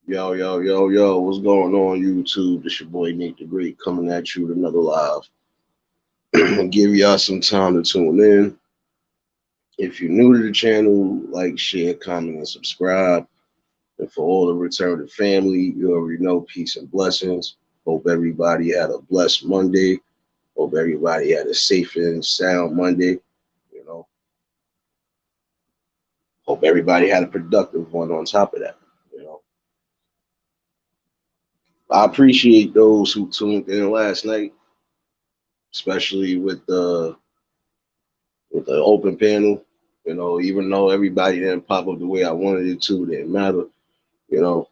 Yo, yo, yo, yo, what's going on YouTube? This your boy Nate the Great coming at you with another live. Give y'all some time to tune in. If you're new to the channel, like, share, comment, and subscribe. And for all the returning family, you already know peace and blessings. Hope everybody had a blessed Monday. Hope everybody had a safe and sound Monday. You know, hope everybody had a productive one on top of that. You know, I appreciate those who tuned in last night, especially with the open panel. You know, even though everybody didn't pop up the way I wanted it to, it didn't matter. You know,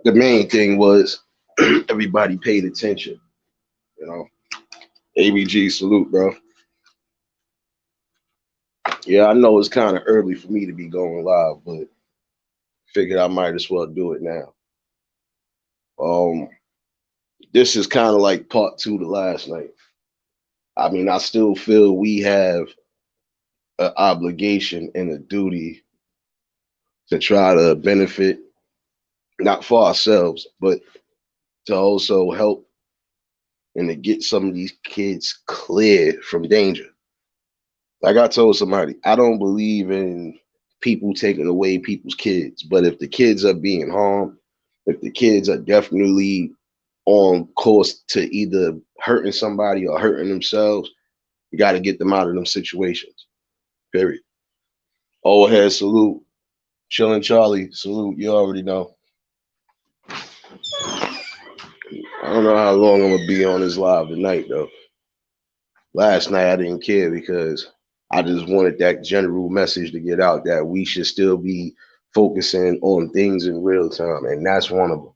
the main thing was everybody paid attention. You know, ABG salute, bro. Yeah, I know it's kind of early for me to be going live, but figured I might as well do it now. Um, this is kind of like part two to last night. I mean, I still feel we have an obligation and a duty to try to benefit not for ourselves, but to also help and to get some of these kids clear from danger. Like I told somebody, I don't believe in people taking away people's kids, but if the kids are being harmed, if the kids are definitely on course to either hurting somebody or hurting themselves, you got to get them out of them situations. Period. Old head salute. Chillin' Charlie salute. You already know. I don't know how long I'm gonna be on this live tonight though. Last night I didn't care because I just wanted that general message to get out that we should still be focusing on things in real time, and that's one of them.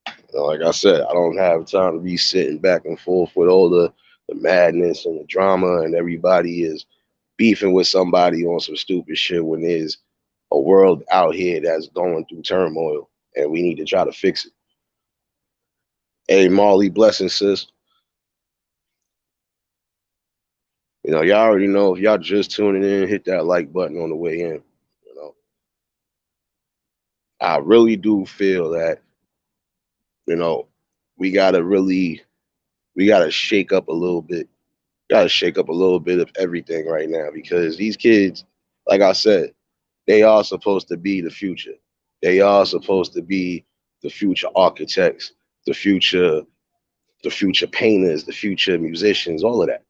You know, like I said, I don't have time to be sitting back and forth with all the madness and the drama, and everybody is beefing with somebody on some stupid shit when there's a world out here that's going through turmoil, and we need to try to fix it. Hey, Molly, blessings, sis. You know, y'all already know if y'all just tuning in, hit that like button on the way in. You know, I really do feel that, you know, we gotta really we gotta shake up a little bit. Gotta shake up a little bit of everything right now because these kids, like I said, they are supposed to be the future. They are supposed to be the future architects, the future, the future painters, the future musicians, all of that.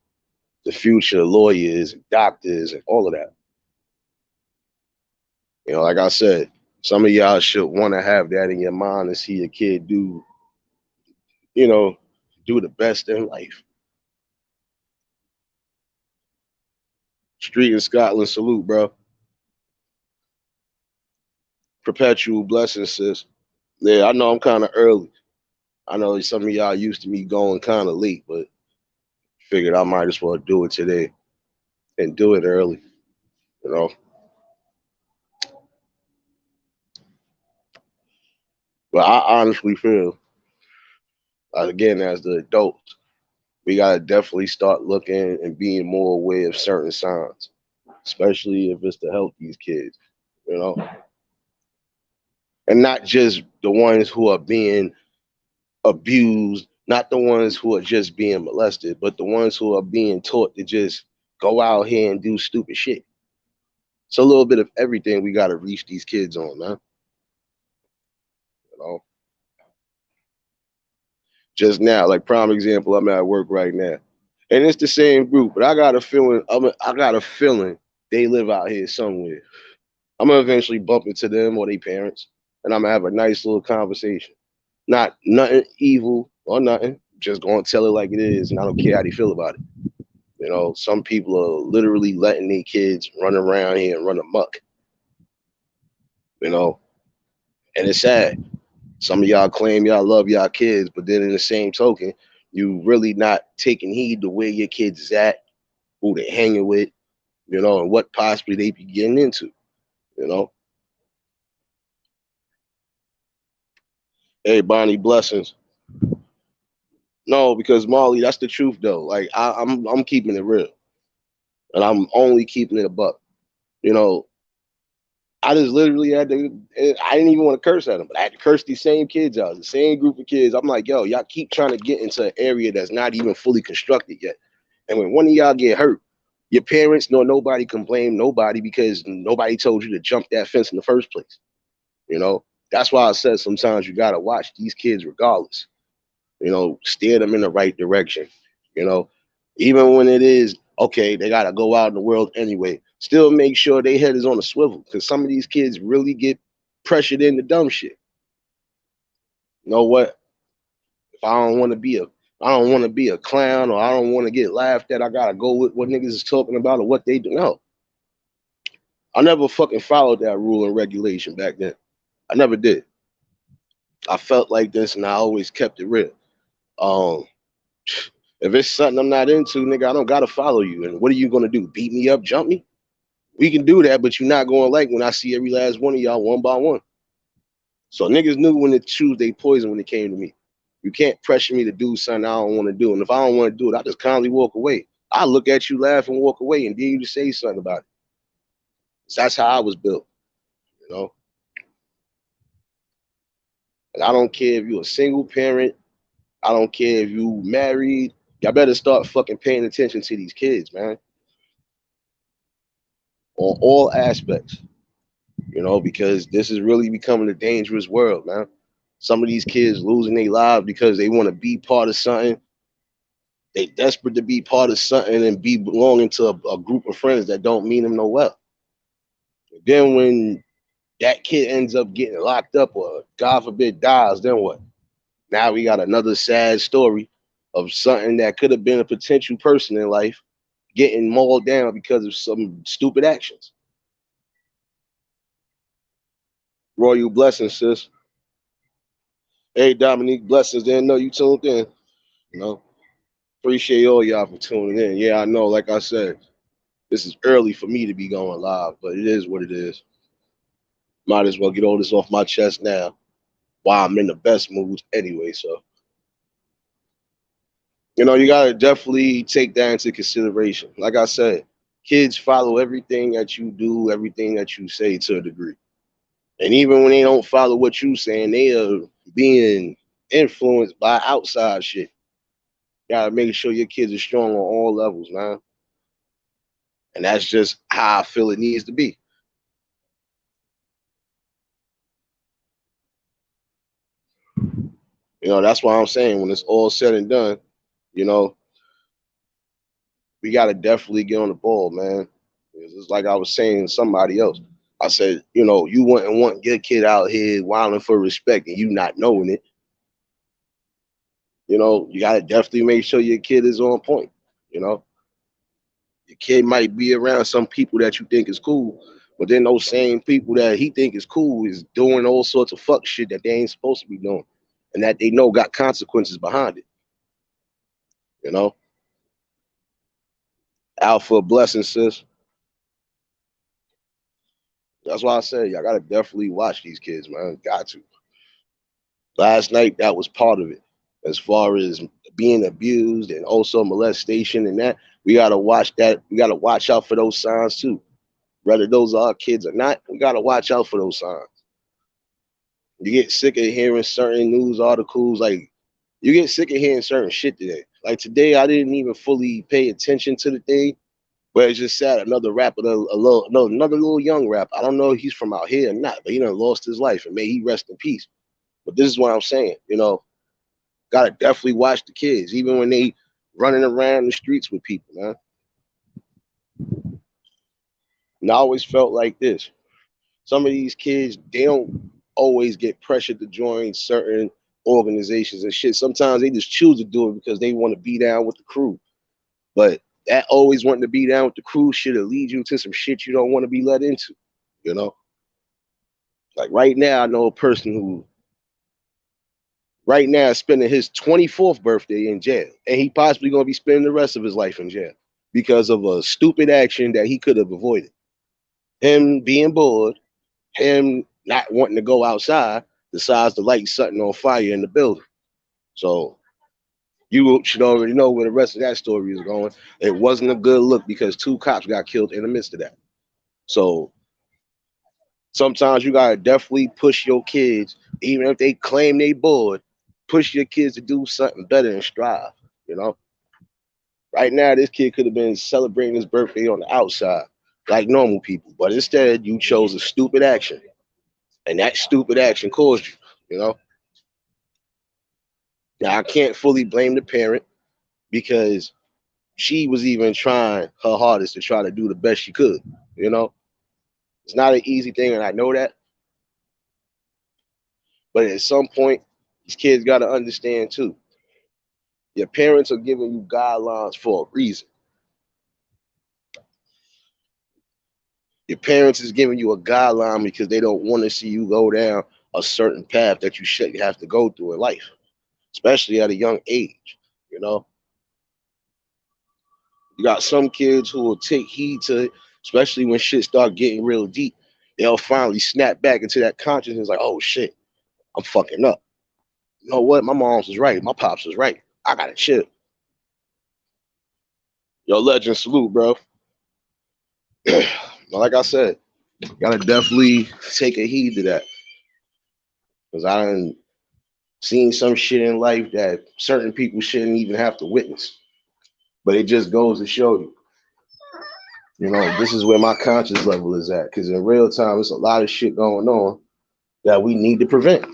The future lawyers, doctors, and all of that. You know, like I said, some of y'all should want to have that in your mind and see a kid do, you know, do the best in life. Street in Scotland, salute, bro. Perpetual blessings, sis. Yeah, I know I'm kind of early. I know some of y'all used to me going kind of late, but figured I might as well do it today and do it early. You know, but I honestly feel, again, as the adults, we gotta definitely start looking and being more aware of certain signs, especially if it's to help these kids. You know, and not just the ones who are being abused, not the ones who are just being molested, but the ones who are being taught to just go out here and do stupid shit. It's a little bit of everything we got to reach these kids on, man. You know, just now, like prime example, I'm at work right now, and it's the same group, but I got a feeling, I got a feeling they live out here somewhere. I'm gonna eventually bump into them or their parents, and I'm gonna have a nice little conversation. Not nothing evil or nothing. Just gonna tell it like it is, and I don't care how they feel about it. You know, some people are literally letting their kids run around here and run amok. You know, and it's sad. Some of y'all claim y'all love y'all kids, but then in the same token, you really not taking heed to where your kids is at, who they hanging with, you know, and what possibly they be getting into. You know, hey Bonnie, blessings. No, because Molly, that's the truth though. Like I'm keeping it real, and I'm only keeping it a buck. You know, I just literally had to. I didn't even want to curse at them, but I had to curse these same kids out, the same group of kids. I'm like, yo, y'all keep trying to get into an area that's not even fully constructed yet. And when one of y'all get hurt, your parents nor nobody can blame nobody because nobody told you to jump that fence in the first place. You know, that's why I said sometimes you gotta watch these kids regardless. You know, steer them in the right direction. You know, even when it is okay, they gotta go out in the world anyway. Still make sure their head is on a swivel because some of these kids really get pressured into dumb shit. You know what? If I don't want to be a I don't want to be a clown or I don't want to get laughed at. I gotta go with what niggas is talking about or what they do. No, I never fucking followed that rule and regulation back then. I never did. I felt like this and I always kept it real. Um, if it's something I'm not into, nigga, I don't gotta follow you. And what are you gonna do? Beat me up, jump me? We can do that, but you're not gonna like when I see every last one of y'all one by one. So niggas knew when to choose their poison when it came to me. You can't pressure me to do something I don't want to do. And if I don't want to do it, I just kindly walk away. I look at you, laugh, and walk away, and dare you to say something about it. So that's how I was built, you know. And I don't care if you're a single parent. I don't care if you married. Y'all better start fucking paying attention to these kids, man, on all aspects, you know, because this is really becoming a dangerous world, man. Some of these kids losing their lives because they want to be part of something. They desperate to be part of something and be belonging to a group of friends that don't mean them no well. Then when that kid ends up getting locked up or God forbid dies, then what? Now we got another sad story of something that could have been a potential person in life getting mauled down because of some stupid actions. Royal blessings, sis. Hey, Dominique, blessings. Didn't know you tuned in. You know, appreciate all y'all for tuning in. Yeah, I know. Like I said, this is early for me to be going live, but it is what it is. Might as well get all this off my chest now while I'm in the best moods anyway. So, you know, you got to definitely take that into consideration. Like I said, kids follow everything that you do, everything that you say to a degree. And even when they don't follow what you saying, they are being influenced by outside shit. You gotta make sure your kids are strong on all levels, man. And that's just how I feel it needs to be. You know, that's why I'm saying when it's all said and done, you know, we gotta definitely get on the ball, man. It's like I was saying to somebody else. I said, you know, you wouldn't want your kid out here wilding for respect and you not knowing it. You know, you gotta definitely make sure your kid is on point. You know, your kid might be around some people that you think is cool, but then those same people that he think is cool is doing all sorts of fuck shit that they ain't supposed to be doing, and that they know got consequences behind it. You know, alpha blessing, sis. That's why I said y'all gotta definitely watch these kids, man. Got to. Last night that was part of it, as far as being abused and also molestation and that. We gotta watch that. We gotta watch out for those signs too. Whether those are our kids or not, we gotta watch out for those signs. You get sick of hearing certain news articles, like you get sick of hearing certain shit today. Like today, I didn't even fully pay attention to the day, but it's just sad. Another rapper, a little, no, another little young rapper. I don't know if he's from out here or not, but he done lost his life, and may he rest in peace. But this is what I'm saying. You know, gotta definitely watch the kids, even when they running around the streets with people, man. And I always felt like this. Some of these kids, they don't always get pressured to join certain organizations and shit. Sometimes they just choose to do it because they want to be down with the crew. But that always wanting to be down with the crew should lead you to some shit you don't want to be led into. You know, like right now, I know a person who right now is spending his 24th birthday in jail, and he possibly gonna be spending the rest of his life in jail because of a stupid action that he could have avoided. Him being bored, him not wanting to go outside, decides to light something on fire in the building. So you should already know where the rest of that story is going. It wasn't a good look because two cops got killed in the midst of that. So Sometimes you gotta definitely push your kids, even if they claim they bored, push your kids to do something better and strive. You know, right now this kid could have been celebrating his birthday on the outside like normal people, but instead you chose a stupid action, and that stupid action caused you. You know, now I can't fully blame the parent because she was even trying her hardest to try to do the best she could. You know, it's not an easy thing, and I know that. But at some point, these kids got to understand too. Your parents are giving you guidelines for a reason. Your parents is giving you a guideline because they don't want to see you go down a certain path that you shouldn't have to go through in life, especially at a young age. You know, you got some kids who will take heed to it, especially when shit start getting real deep. They'll finally snap back into that consciousness like, oh shit, I'm fucking up. You know what? My mom's was right. My pops was right. I gotta chill. Yo, legend salute, bro. Like I said, gotta definitely take a heed to that. Because I done seen some shit in life that certain people shouldn't even have to witness. But it just goes to show you, this is where my conscious level is at. Because in real time, there's a lot of shit going on that we need to prevent.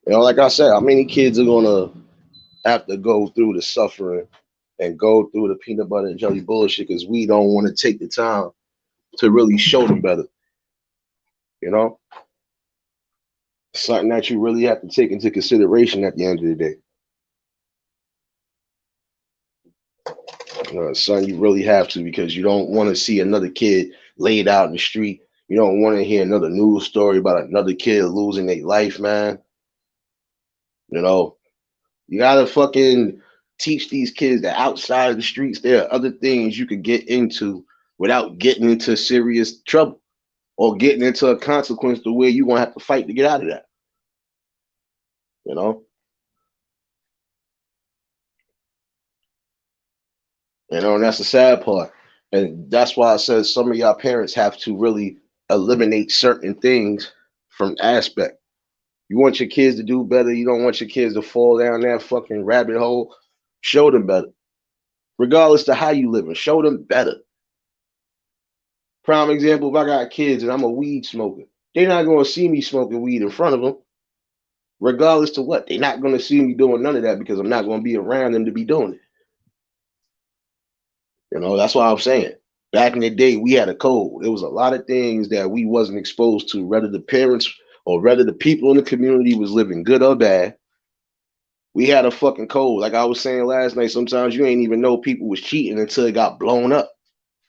Like I said, how many kids are gonna have to go through the suffering and go through the peanut butter and jelly bullshit because we don't want to take the time to really show them better. You know, something that you really have to take into consideration at the end of the day. Son, you really have to because you don't want to see another kid laid out in the street. You don't want to hear another news story about another kid losing their life, man. You know, you gotta fucking teach these kids that outside of the streets, there are other things you could get into without getting into serious trouble or getting into a consequence to where you're gonna have to fight to get out of that. You know, and that's the sad part. And that's why I said some of y'all parents have to really eliminate certain things from aspect. You want your kids to do better. You don't want your kids to fall down that fucking rabbit hole. Show them better. Regardless to how you living, show them better. Prime example, if I got kids and I'm a weed smoker, they're not going to see me smoking weed in front of them. Regardless to what, they're not going to see me doing none of that because I'm not going to be around them to be doing it. That's why I'm saying. Back in the day, we had a code. There was a lot of things that we wasn't exposed to, whether the parents or whether the people in the community was living good or bad. We had a fucking code. Like I was saying last night, sometimes you ain't even know people was cheating until it got blown up.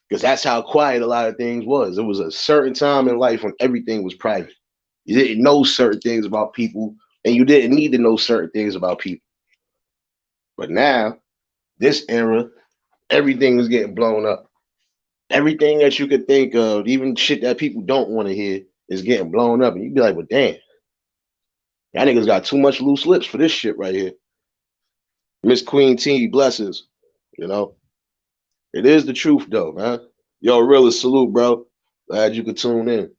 Because that's how quiet a lot of things was. It was a certain time in life when everything was private. You didn't know certain things about people, and you didn't need to know certain things about people. But now, this era, everything is getting blown up. Everything that you could think of, even shit that people don't want to hear, is getting blown up. And you'd be like, well, damn, y'all niggas got too much loose lips for this shit right here. Miss Queen T, blessings. You know, it is the truth though, man. Yo, really salute, bro. Glad you could tune in.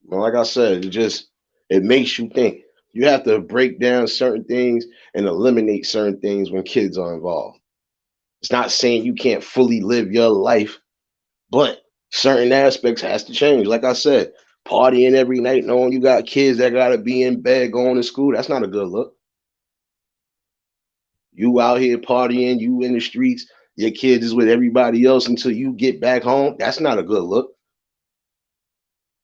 Well, like I said, it makes you think. You have to break down certain things and eliminate certain things when kids are involved. It's not saying you can't fully live your life, but certain aspects has to change. Like I said, partying every night, knowing you got kids that gotta be in bed going to school, that's not a good look. You out here partying, you in the streets, your kids is with everybody else until you get back home. That's not a good look.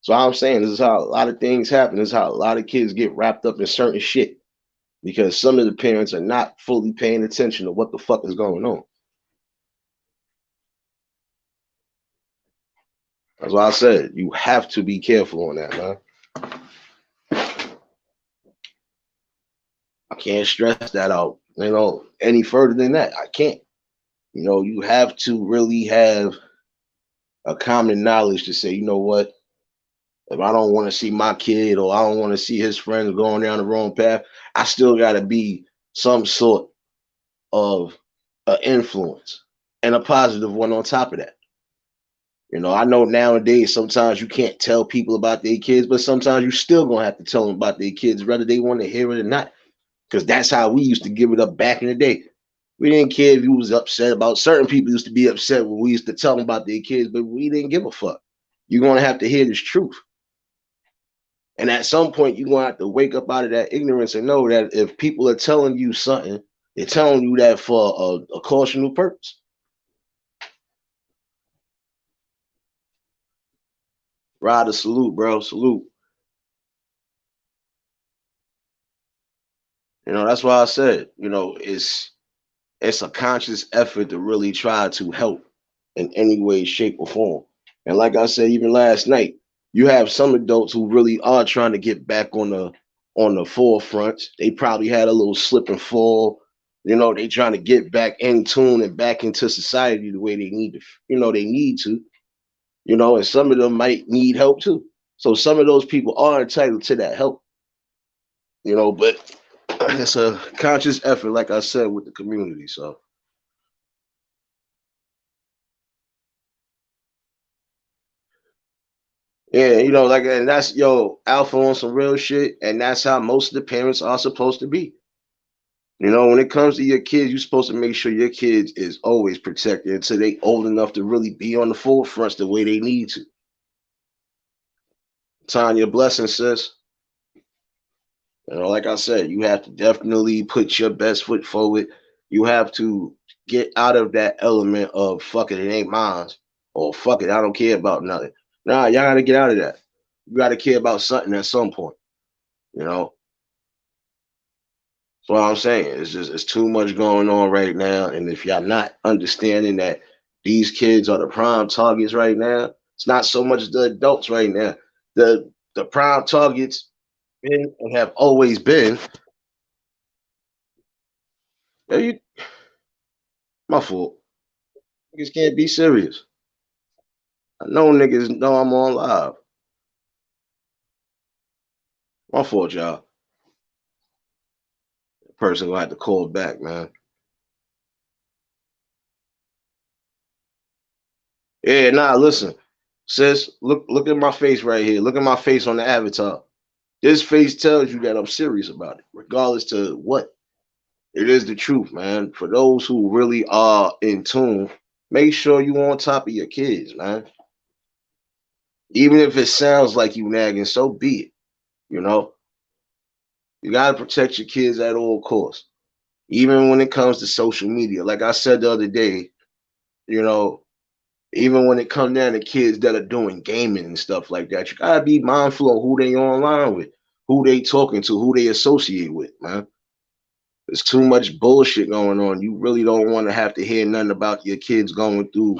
So I'm saying this is how a lot of things happen. This is how a lot of kids get wrapped up in certain shit because some of the parents are not fully paying attention to what the fuck is going on. That's why I said you have to be careful on that, man. I can't stress that out, any further than that. I can't. You have to really have a common knowledge to say, you know what? If I don't want to see my kid or I don't want to see his friends going down the wrong path, I still got to be some sort of influence and a positive one on top of that. You know, I know nowadays sometimes you can't tell people about their kids, but sometimes you still gonna have to tell them about their kids, whether they want to hear it or not. Because that's how we used to give it up back in the day. We didn't care if you was upset about certain people used to be upset when we used to tell them about their kids, but we didn't give a fuck. You're gonna have to hear this truth. And at some point, you're gonna have to wake up out of that ignorance and know that if people are telling you something, they're telling you that for a cautionary purpose. Ryder, salute, bro. Salute. You know, that's why I said, you know, it's a conscious effort to really try to help in any way, shape, or form. And like I said, even last night, you have some adults who really are trying to get back on the forefront. They probably had a little slip and fall. You know, they trying to get back in tune and back into society the way they need to, you know, they need to, you know, and some of them might need help too. So some of those people are entitled to that help, you know, but it's a conscious effort, like I said, with the community. So yeah, you know, like, and that's yo alpha on some real shit, and that's how most of the parents are supposed to be. You know, when it comes to your kids, you're supposed to make sure your kids is always protected until they old enough to really be on the forefront the way they need to. Tanya, blessing, sis. You know, like I said, you have to definitely put your best foot forward. You have to get out of that element of fuck it, it ain't mine, or fuck it, I don't care about nothing. Nah, y'all gotta get out of that. You gotta care about something at some point. You know, that's what I'm saying. It's just it's too much going on right now, and if y'all not understanding that these kids are the prime targets right now, it's not so much the adults right now. The prime targets been and have always been. Yeah, you, my fault. Niggas can't be serious. I know niggas know I'm on live. My fault, y'all. Person gonna have to call back, man. Yeah, nah, listen. Sis, look at my face right here. Look at my face on the avatar. This face tells you that I'm serious about it, regardless to what. It is the truth, man. For those who really are in tune, make sure you on top of your kids, man. Even if it sounds like you nagging, so be it. You know, you gotta protect your kids at all costs. Even when it comes to social media. Like I said the other day, you know, even when it comes down to kids that are doing gaming and stuff like that, you gotta be mindful of who they online with, who they talking to, who they associate with, man. There's too much bullshit going on. You really don't want to have to hear nothing about your kids going through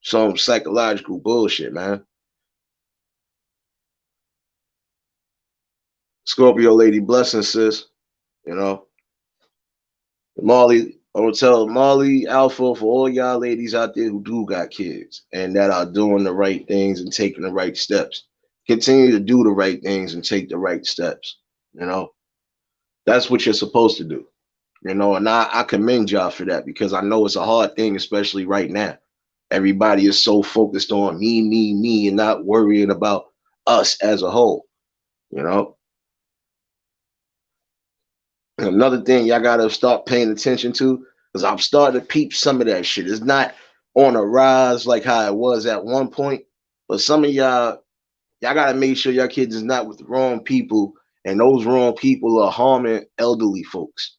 some psychological bullshit, man. Scorpio lady, blessing, sis. You know, Molly, I would tell Molly Alpha for all y'all ladies out there who do got kids and that are doing the right things and taking the right steps. Continue to do the right things and take the right steps. You know, that's what you're supposed to do. You know, and I commend y'all for that because I know it's a hard thing, especially right now. Everybody is so focused on me, and not worrying about us as a whole. You know, another thing y'all gotta start paying attention to because I'm starting to peep some of that shit. It's not on a rise like how it was at one point, but some of y'all gotta make sure your kids is not with the wrong people, and those wrong people are harming elderly folks.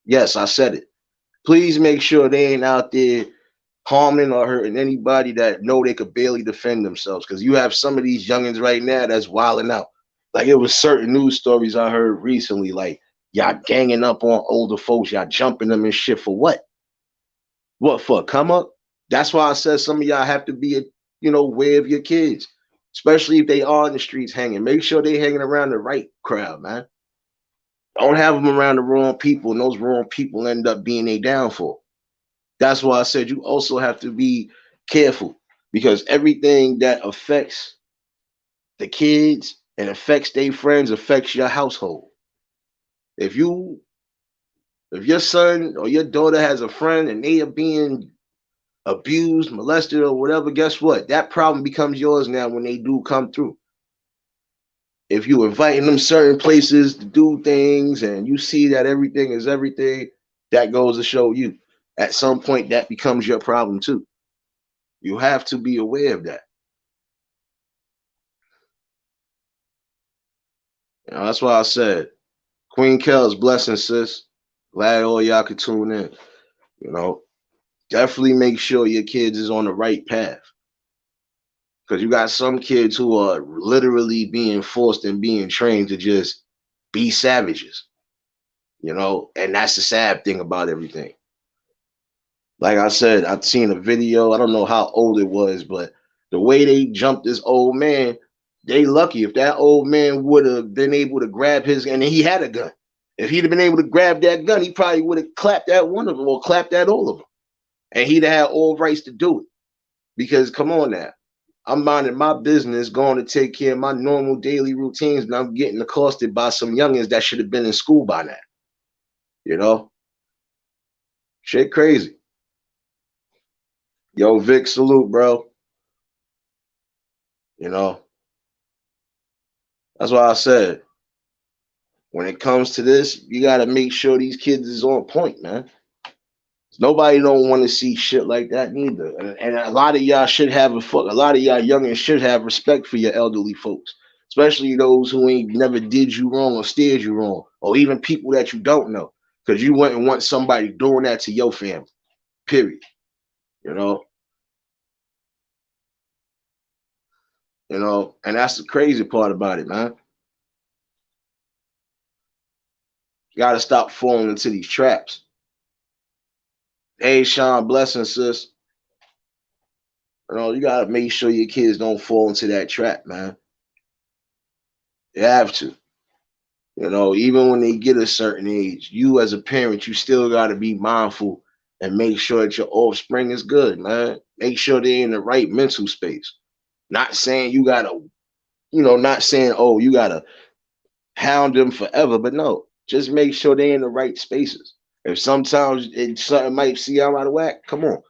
Yes, I said it. Please make sure they ain't out there harming or hurting anybody that know they could barely defend themselves. Because you have some of these youngins right now that's wilding out. Like it was certain news stories I heard recently, like y'all ganging up on older folks, y'all jumping them and shit for what? What for? Come up? That's why I said some of y'all have to be, aware of your kids, especially if they are in the streets hanging. Make sure they hanging around the right crowd, man. Don't have them around the wrong people, and those wrong people end up being a downfall. That's why I said you also have to be careful because everything that affects the kids and affects their friends affects your household. If you if your son or your daughter has a friend and they are being abused, molested, or whatever, guess what? That problem becomes yours now when they do come through. If you inviting them certain places to do things and you see that everything is everything, that goes to show you at some point that becomes your problem too. You have to be aware of that. You know, that's why I said, Queen Kel's blessing, sis. Glad all y'all could tune in. You know, definitely make sure your kids is on the right path. Because you got some kids who are literally being forced and being trained to just be savages, you know, and that's the sad thing about everything. Like I said, I've seen a video, I don't know how old it was, but the way they jumped this old man, they lucky. If that old man would have been able to grab his, and he had a gun. If he'd have been able to grab that gun, he probably would have clapped that one of them or clapped that all of them. And he'd have had all rights to do it. Because come on now. I'm minding my business, going to take care of my normal daily routines, and I'm getting accosted by some youngins that should have been in school by now. You know? Shit crazy. Yo, Vic, salute, bro. You know? That's why I said, when it comes to this, you gotta make sure these kids is on point, man. Nobody don't want to see shit like that neither. And a lot of y'all should have a lot of y'all youngins should have respect for your elderly folks, especially those who ain't never did you wrong or steered you wrong, or even people that you don't know, because you wouldn't want somebody doing that to your family. Period. You know. You know, and that's the crazy part about it, man. You got to stop falling into these traps. Hey, Sean, blessings, sis. You know, you got to make sure your kids don't fall into that trap, man. You have to. You know, even when they get a certain age, you as a parent, you still got to be mindful and make sure that your offspring is good, man. Make sure they're in the right mental space. Not saying you got to, you know, not saying, oh, you got to hound them forever, but no, just make sure they're in the right spaces. If sometimes something might see I'm out of whack, come on,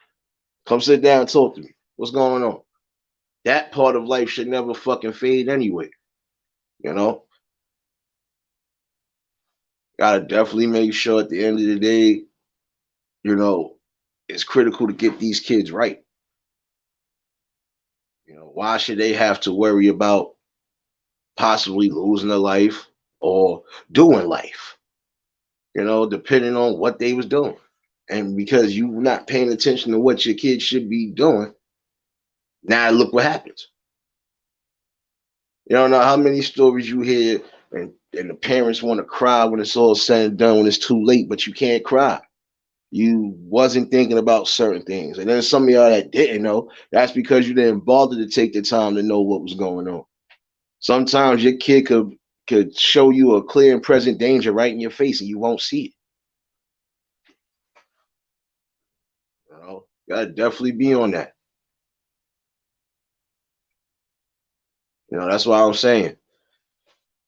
come sit down and talk to me. What's going on? That part of life should never fucking fade anyway. You know, gotta definitely make sure at the end of the day, you know, it's critical to get these kids right. You know, why should they have to worry about possibly losing a life or doing life? You know, depending on what they was doing. And because you not paying attention to what your kids should be doing, now look what happens. You don't know how many stories you hear, and the parents want to cry when it's all said and done, when it's too late, but you can't cry. You wasn't thinking about certain things. And then some of y'all that didn't know, that's because you didn't bother to take the time to know what was going on. Sometimes your kid could show you a clear and present danger right in your face and you won't see it. You know, gotta definitely be on that. You know, that's why I'm saying.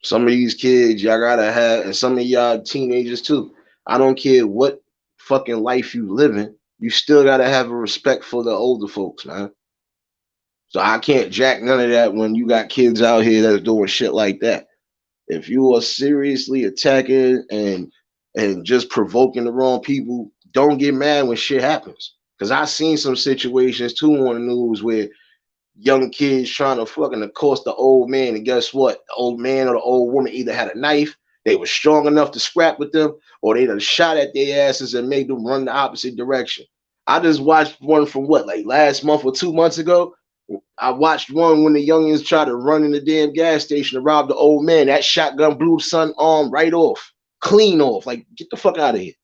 Some of these kids, y'all gotta have, and some of y'all teenagers too. I don't care what fucking life you living, you still gotta have a respect for the older folks, man. So I can't jack none of that when you got kids out here that's doing shit like that. If you are seriously attacking and just provoking the wrong people, don't get mad when shit happens. Cause I seen some situations too on the news where young kids trying to fucking accost the old man, and guess what? The old man or the old woman either had a knife, they were strong enough to scrap with them, or they done shot at their asses and made them run the opposite direction. I just watched one from what, like last month or 2 months ago. I watched one when the youngins tried to run in the damn gas station to rob the old man. That shotgun blew the son arm right off, clean off. Like, get the fuck out of here.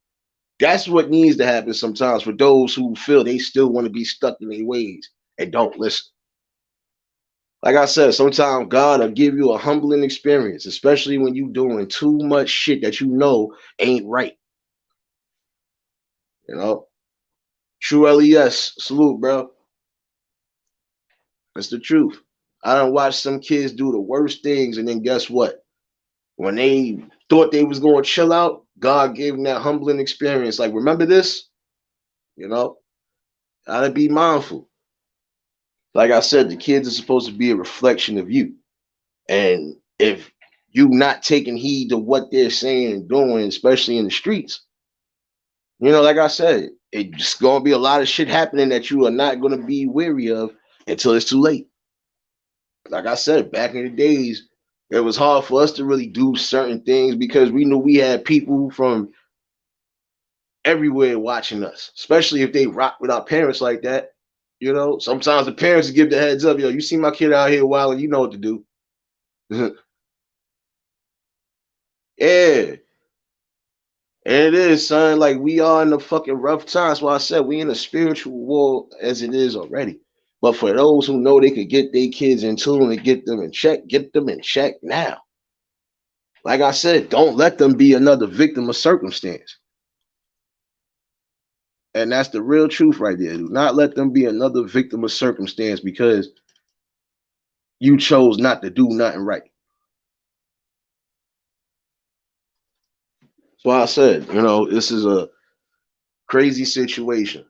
That's what needs to happen sometimes for those who feel they still want to be stuck in their ways and don't listen. Like I said, sometimes God will give you a humbling experience, especially when you doing too much shit that you know ain't right. You know, true LES, salute, bro. That's the truth. I don't watch some kids do the worst things, and then guess what? When they thought they was going to chill out, God gave them that humbling experience. Like, remember this? You know, Gotta be mindful. Like I said, the kids are supposed to be a reflection of you. And if you not taking heed to what they're saying and doing, especially in the streets, like I said, it's gonna be a lot of shit happening that you are not gonna be weary of until it's too late. Like I said, back in the days, it was hard for us to really do certain things because we knew we had people from everywhere watching us, especially if they rock with our parents like that. Sometimes the parents give the heads up, yo, you see my kid out here wilding, you know what to do. Yeah. And it is, son. Like we are in the fucking rough times. Well, I said we in a spiritual war as it is already. But for those who know they could get their kids in tune and get them in check now. Like I said, don't let them be another victim of circumstance. And that's the real truth right there. Do not let them be another victim of circumstance because you chose not to do nothing right. So I said, this is a crazy situation.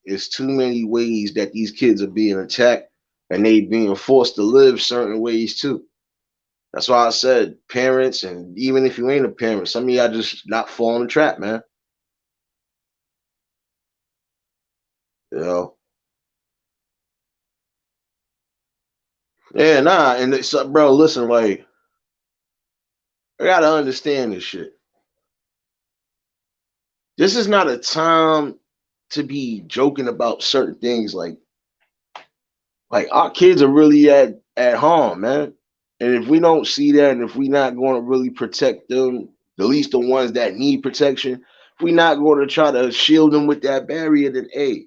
It's too many ways that these kids are being attacked and they being forced to live certain ways too. That's why I said parents, and even if you ain't a parent, some of y'all just not fall in the trap, man. You know? Yeah, nah, and it's, bro, listen, like, I gotta understand this shit. This is not a time to be joking about certain things like our kids are really at home, man. And if we don't see that, and if we're not going to really protect them, at least the ones that need protection, if we're not going to try to shield them with that barrier, then hey,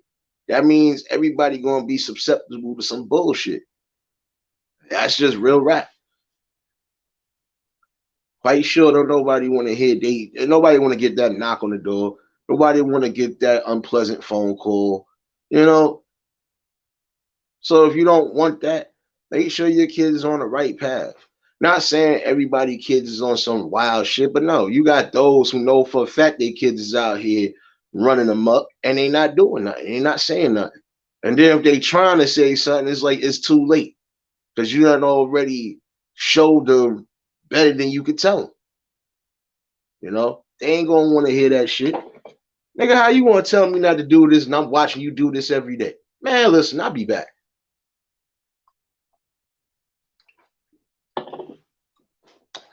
that means everybody going to be susceptible to some bullshit. That's just real rap. Quite sure don't nobody want to hear nobody want to get that knock on the door. Nobody want to get that unpleasant phone call. You know, So if you don't want that, make sure your kid is on the right path. Not saying everybody kids is on some wild shit, but no, you got those who know for a fact their kids is out here running amok and they not doing nothing. They not saying nothing. And then if they trying to say something, it's like it's too late because you done already showed them better than you could tell them. They ain't gonna want to hear that shit. Nigga, how you gonna tell me not to do this and I'm watching you do this every day? Man, listen, I'll be back.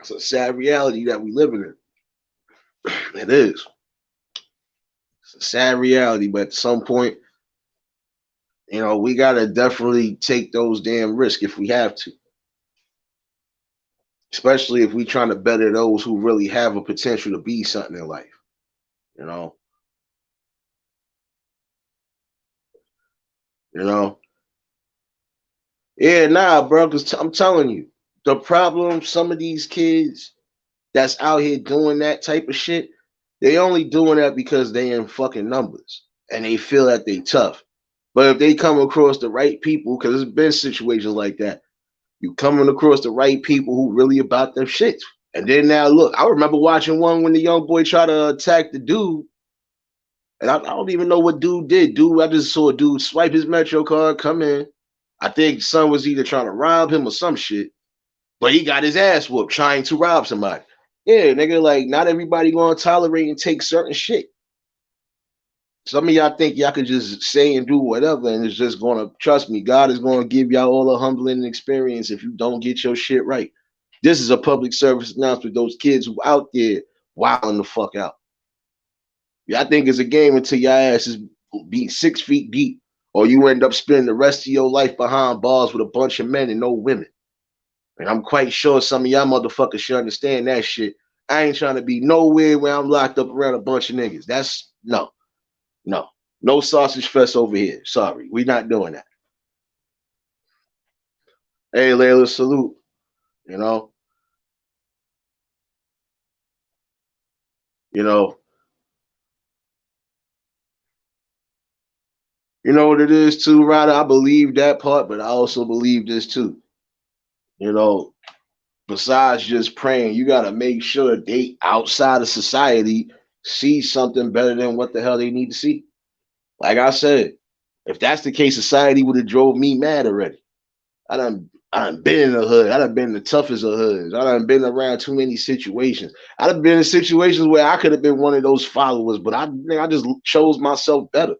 It's a sad reality that we live in. It is. It's a sad reality, but at some point, we gotta definitely take those damn risks if we have to. Especially if we trying to better those who really have a potential to be something in life. You know, you know. Yeah, nah, bro. Because I'm telling you, the problem. Some of these kids that's out here doing that type of shit, they only doing that because they in fucking numbers and they feel that they tough. But if they come across the right people, because there's been situations like that, you coming across the right people who really about them shits. And then now look, I remember watching one when the young boy tried to attack the dude. And I don't even know what dude did. I just saw a dude swipe his Metro card, come in. I think son was either trying to rob him or some shit. But he got his ass whooped trying to rob somebody. Yeah, nigga, like not everybody gonna tolerate and take certain shit. Some of y'all think y'all could just say and do whatever, and it's just gonna trust me. God is gonna give y'all all a humbling experience if you don't get your shit right. This is a public service announcement. Those kids who out there wilding the fuck out. Y'all think it's a game until your ass is be 6 feet deep, or you end up spending the rest of your life behind bars with a bunch of men and no women. And I'm quite sure some of y'all motherfuckers should understand that shit. I ain't trying to be nowhere where I'm locked up around a bunch of niggas. That's no. No sausage fest over here. Sorry, we not doing that. Hey, Layla, salute. You know, you know, you know what it is too, Ryder. I believe that part, but I also believe this too. You know, besides just praying, you got to make sure they outside of society see something better than what the hell they need to see. Like I said, If that's the case, society would have drove me mad already. I done been in the hood. I done been in the toughest of hoods. I done been around too many situations. I done been in situations where I could have been one of those followers, but I just chose myself better.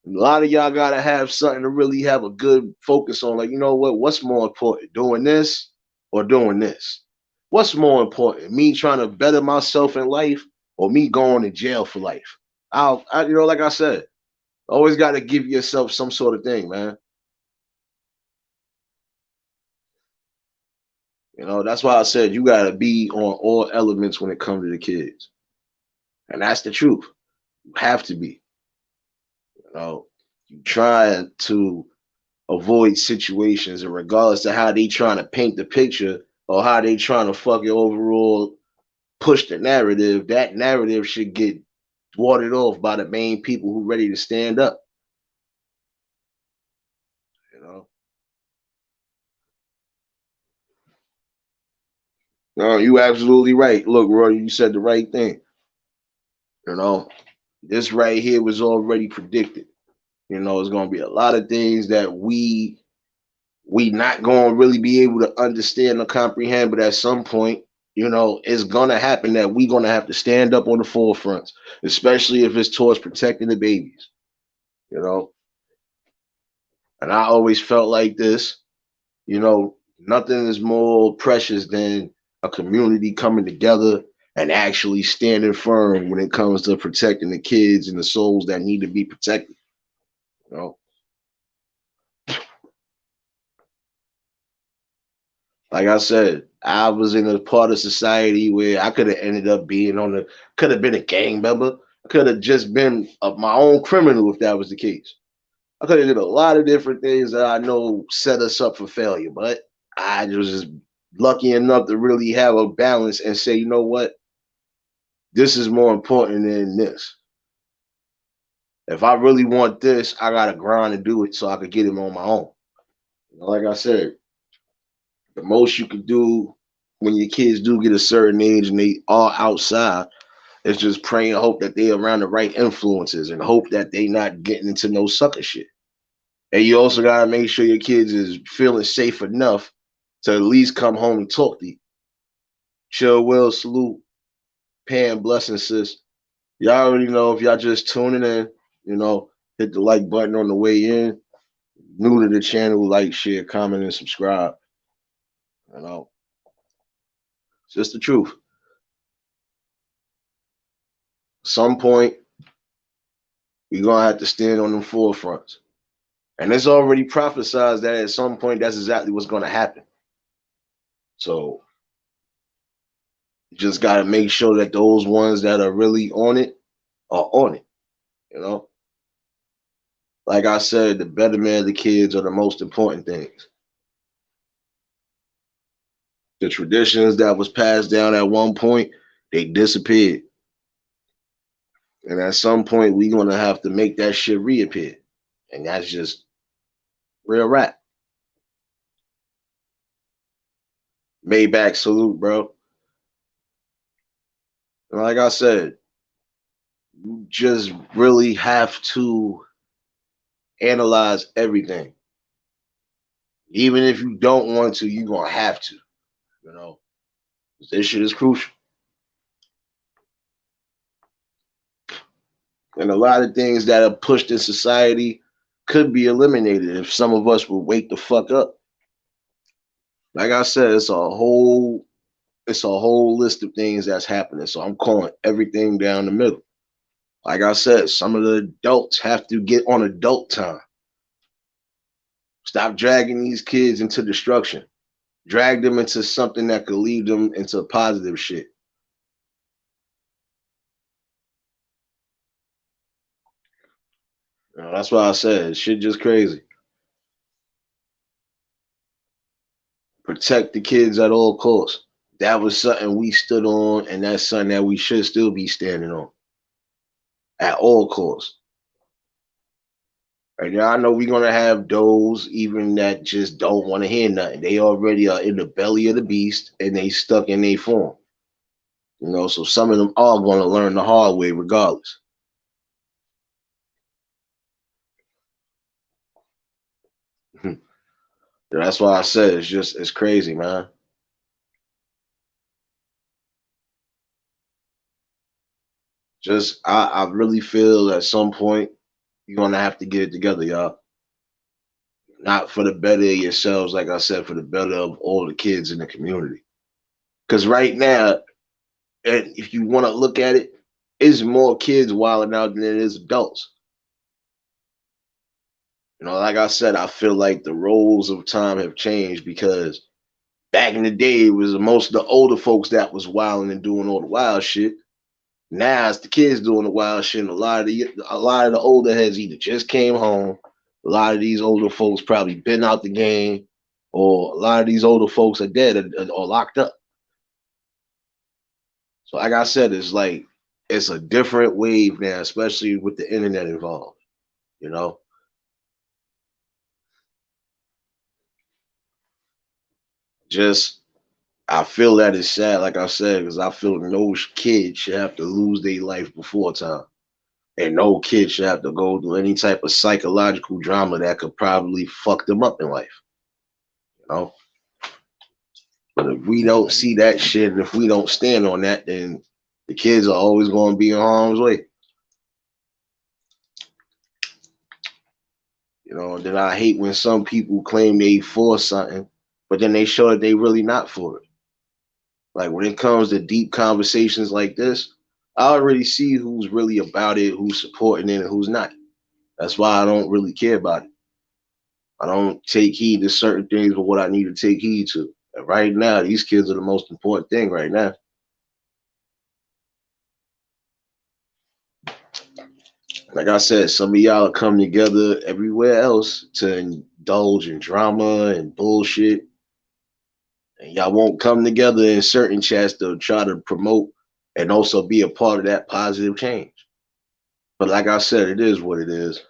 A lot of y'all gotta have something to really have a good focus on. Like, you know what? What's more important, doing this or doing this? What's more important, me trying to better myself in life or me going to jail for life? Like I said, always got to give yourself some sort of thing, man. That's why I said you got to be on all elements when it comes to the kids, and that's the truth. You have to be. You try to avoid situations, and regardless to how they trying to paint the picture or how they trying to fucking overall push the narrative, that narrative should get watered off by the main people who ready to stand up. You know, no, you absolutely right. Look, Roy, you said the right thing. You know, this right here was already predicted. It's gonna be a lot of things that we not gonna really be able to understand or comprehend, but at some point, it's gonna happen that we gonna have to stand up on the forefronts, especially if it's towards protecting the babies. You know, and I always felt like this. Nothing is more precious than a community coming together and actually standing firm when it comes to protecting the kids and the souls that need to be protected. You know, like I said, I was in a part of society where I could have ended up being could have been a gang member. I could have just been my own criminal if that was the case. I could have did a lot of different things that I know set us up for failure, but I was just lucky enough to really have a balance and say, you know what, this is more important than this. If I really want this, I gotta grind and do it so I could get it on my own. Like I said, the most you can do when your kids do get a certain age and they are outside is just pray and hope that they're around the right influences and hope that they not getting into no sucker shit. And you also gotta make sure your kids is feeling safe enough to at least come home and talk to you. Chill, will, salute, Pam, blessing, sis. Y'all already know if y'all just tuning in, hit the like button on the way in. New to the channel, like, share, comment, and subscribe. You know, it's just the truth. At some point, you're gonna have to stand on them forefronts. And it's already prophesized that at some point that's exactly what's gonna happen. So you just gotta make sure that those ones that are really on it are on it. You know, like I said, the betterment of the kids are the most important things. The traditions that was passed down at one point, they disappeared. And at some point, we're gonna have to make that shit reappear. And that's just real rap. Maybach salute, bro. And like I said, you just really have to analyze everything. Even if you don't want to, you're gonna have to. You know, this shit is crucial. And a lot of things that are pushed in society could be eliminated if some of us would wake the fuck up. Like I said, it's a whole list of things that's happening. So I'm calling everything down the middle. Like I said, some of the adults have to get on adult time. Stop dragging these kids into destruction. Drag them into something that could lead them into positive shit. That's why I said shit just crazy. Protect the kids at all costs. That was something we stood on, and that's something that we should still be standing on at all costs. And I know we're gonna have those even that just don't want to hear nothing. They already are in the belly of the beast and they stuck in their form. So some of them are gonna learn the hard way regardless. That's why I said it's crazy, man. Just I really feel at some point you're gonna have to get it together, y'all. Not for the better of yourselves, like I said, for the better of all the kids in the community. Because right now, and if you want to look at it, it's more kids wilding out than it is adults. You know, like I said, I feel like the roles of time have changed because back in the day, it was most of the older folks that was wilding and doing all the wild shit. Now it's the kids doing the wild shit. And a lot of the older heads either just came home. A lot of these older folks probably been out the game, or a lot of these older folks are dead or locked up. So, like I said, it's a different wave now, especially with the internet involved. You know, just I feel that it's sad, like I said, because I feel no kid should have to lose their life before time. And no kid should have to go through any type of psychological drama that could probably fuck them up in life. You know? But if we don't see that shit and if we don't stand on that, then the kids are always going to be in harm's way. You know, and then I hate when some people claim they for something, but then they show that they really not for it. Like when it comes to deep conversations like this, I already see who's really about it, who's supporting it, and who's not. That's why I don't really care about it. I don't take heed to certain things, but what I need to take heed to. And right now, these kids are the most important thing right now. Like I said, some of y'all come together everywhere else to indulge in drama and bullshit, and y'all won't come together in certain chats to try to promote and also be a part of that positive change. But like I said, it is what it is.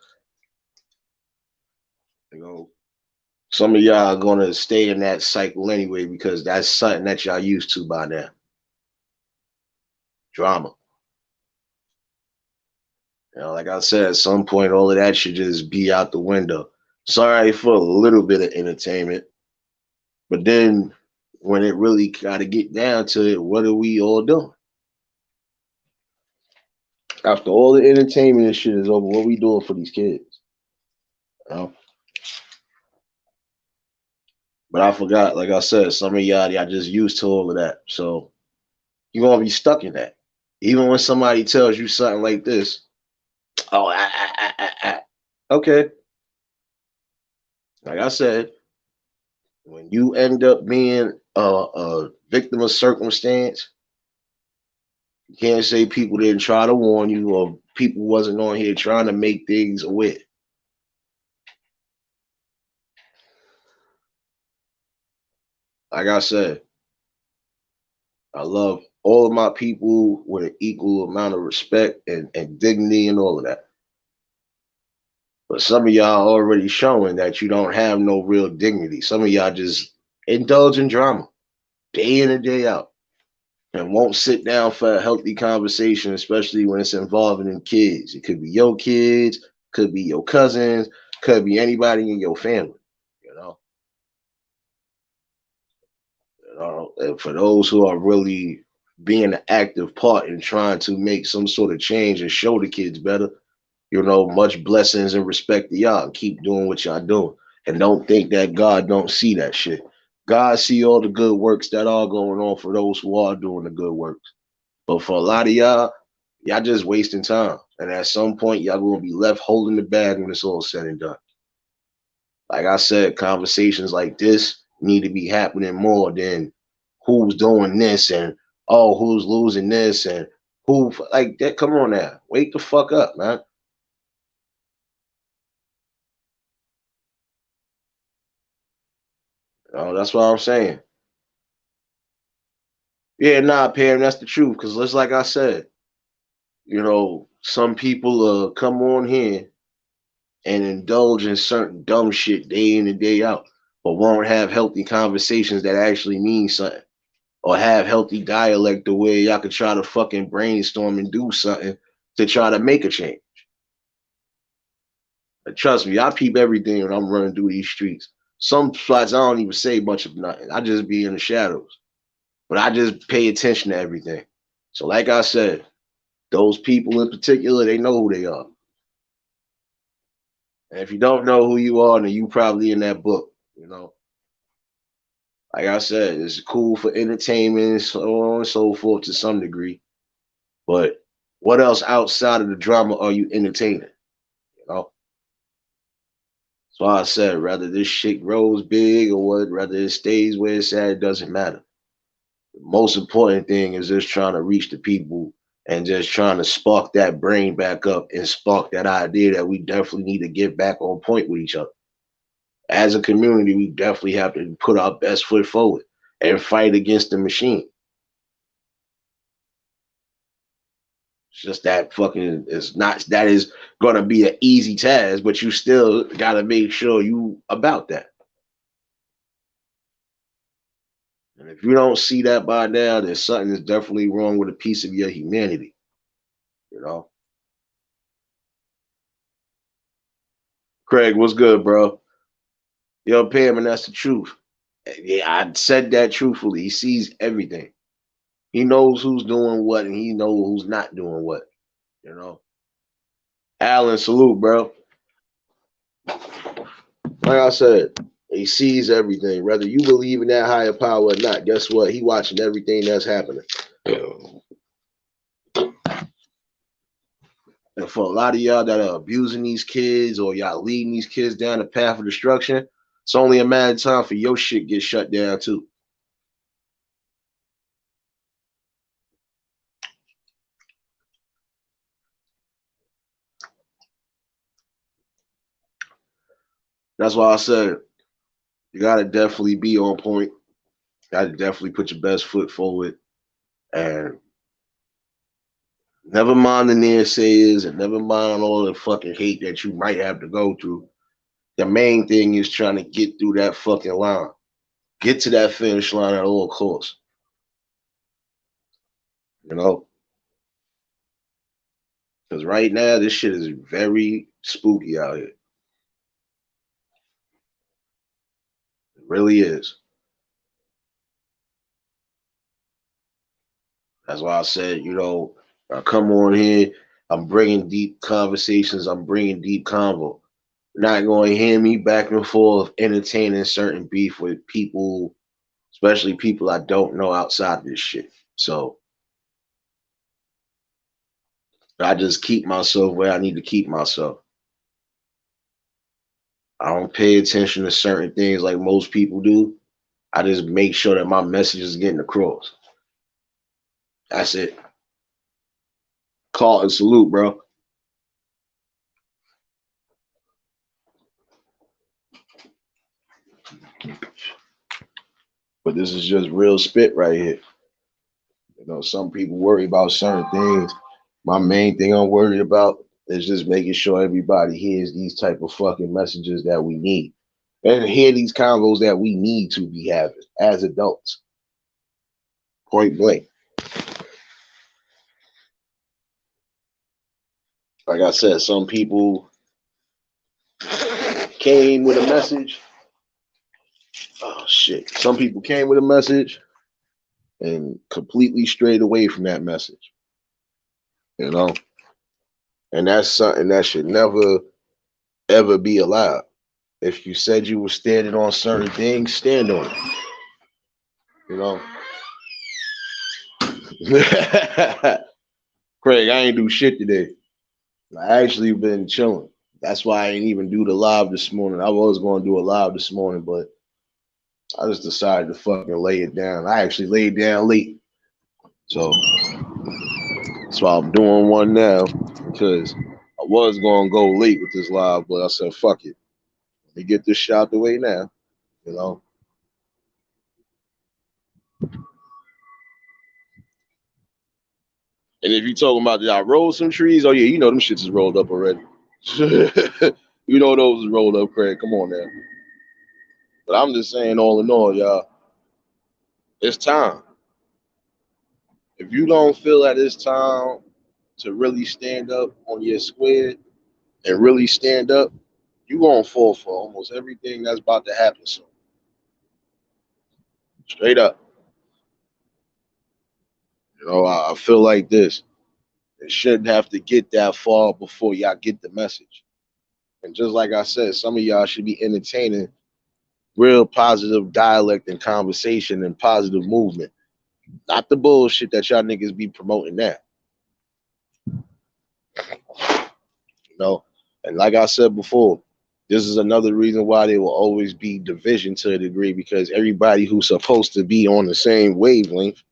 You know, some of y'all are gonna stay in that cycle anyway because that's something that y'all used to by now. Drama. You know, like I said, at some point, all of that should just be out the window. Sorry for a little bit of entertainment, but then when it really got to get down to it, what are we all doing? After all the entertainment and shit is over, what are we doing for these kids? You know? But I forgot, like I said, some of y'all just used to all of that. So you're gonna be stuck in that. Even when somebody tells you something like this, oh, okay. Like I said, when you end up being a victim of circumstance, you can't say people didn't try to warn you or people wasn't on here trying to make things aware. Like I said, I love all of my people with an equal amount of respect and dignity and all of that. But some of y'all already showing that you don't have no real dignity. Some of y'all just indulge in drama day in and day out and won't sit down for a healthy conversation, especially when it's involving in kids. It could be your kids, could be your cousins, could be anybody in your family. You know, and for those who are really being an active part in trying to make some sort of change and show the kids better, you know, much blessings and respect to y'all. Keep doing what y'all doing. And don't think that God don't see that shit. God see all the good works that are going on for those who are doing the good works. But for a lot of y'all just wasting time. And at some point, y'all gonna be left holding the bag when it's all said and done. Like I said, conversations like this need to be happening more than who's doing this and oh, who's losing this and who like that. Come on now. Wake the fuck up, man. You know, that's what I'm saying. Yeah, nah, Pam, that's the truth. Cause just like I said, you know, some people come on here and indulge in certain dumb shit day in and day out, but won't have healthy conversations that actually mean something. Or have healthy dialect the way y'all could try to fucking brainstorm and do something to try to make a change. And trust me, I peep everything when I'm running through these streets. Some spots I don't even say much of nothing. I just be in the shadows. But I just pay attention to everything. So like I said, those people in particular, they know who they are. And if you don't know who you are, then you probably in that book, you know. Like I said, it's cool for entertainment, so on and so forth to some degree. But what else outside of the drama are you entertaining? You know? So I said, whether this shit grows big or what, whether it stays where it's at, it doesn't matter. The most important thing is just trying to reach the people and just trying to spark that brain back up and spark that idea that we definitely need to get back on point with each other. As a community, we definitely have to put our best foot forward and fight against the machine. It's just that fucking it's not that is gonna be an easy task, but you still gotta make sure you about that. And if you don't see that by now, then something is definitely wrong with a piece of your humanity. You know, Craig, what's good, bro? Yo, Pam, and that's the truth. Yeah, I said that truthfully. He sees everything. He knows who's doing what, and he knows who's not doing what. You know, Alan, salute, bro. Like I said, he sees everything. Whether you believe in that higher power or not, guess what? He watching everything that's happening. And for a lot of y'all that are abusing these kids or y'all leading these kids down the path of destruction, it's only a matter of time for your shit get shut down too. That's why I said you gotta definitely be on point. You gotta definitely put your best foot forward and never mind the naysayers and never mind all the fucking hate that you might have to go through. The main thing is trying to get through that fucking line. Get to that finish line at all costs. You know? Because right now this shit is very spooky out here. It really is. That's why I said, I come on here, I'm bringing deep conversations, I'm bringing deep convo. You're not going to hear me back and forth entertaining certain beef with people, especially people I don't know outside of this shit. So I just keep myself where I need to keep myself. I don't pay attention to certain things like most people do. I just make sure that my message is getting across. That's it. Call and salute, bro. But this is just real spit right here. Some people worry about certain things. My main thing I'm worried about is just making sure everybody hears these type of fucking messages that we need. And hear these convos that we need to be having as adults. Point blank. Like I said, some people came with a message. Oh shit. Some people came with a message and completely strayed away from that message. You know? And that's something that should never ever be allowed. If you said you were standing on certain things, stand on it. You know? Craig, I ain't do shit today. I actually been chilling. That's why I ain't even do the live this morning. I was going to do a live this morning, but I just decided to fucking lay it down. I actually laid down late. So that's why I'm doing one now because I was going to go late with this live, but I said, fuck it. Let me get this shot the way now, you know? And if you talking about did I roll some trees? Oh yeah, them shits is rolled up already. Those is rolled up, Craig. Come on now. But I'm just saying, all in all, y'all, it's time. If you don't feel that it's time to really stand up on your square and really stand up, You gonna fall for almost everything that's about to happen. So straight up, I feel like this. It shouldn't have to get that far before y'all get the message. And just like I said, some of y'all should be entertaining real positive dialect and conversation and positive movement, not the bullshit that y'all niggas be promoting now. You know, and like I said before, this is another reason why there will always be division to a degree because everybody who's supposed to be on the same wavelength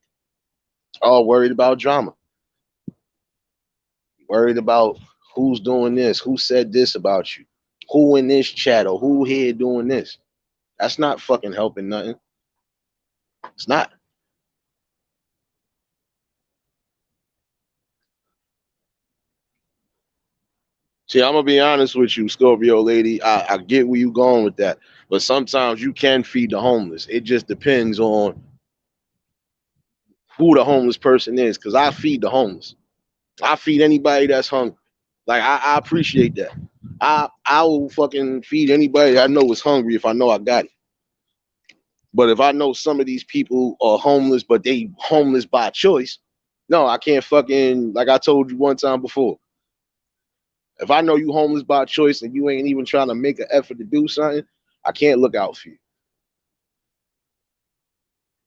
are worried about drama, worried about who's doing this, who said this about you, who in this chat or who here doing this. That's not fucking helping nothing. It's not. See, I'm gonna be honest with you, Scorpio lady. I get where you going with that, but sometimes you can feed the homeless. It just depends on who the homeless person is. Cause I feed the homeless. I feed anybody that's hungry. Like I appreciate that. I will fucking feed anybody I know is hungry if I know I got it. But if I know some of these people are homeless, but they homeless by choice, no, I can't fucking like I told you one time before. If I know you homeless by choice and you ain't even trying to make an effort to do something, I can't look out for you.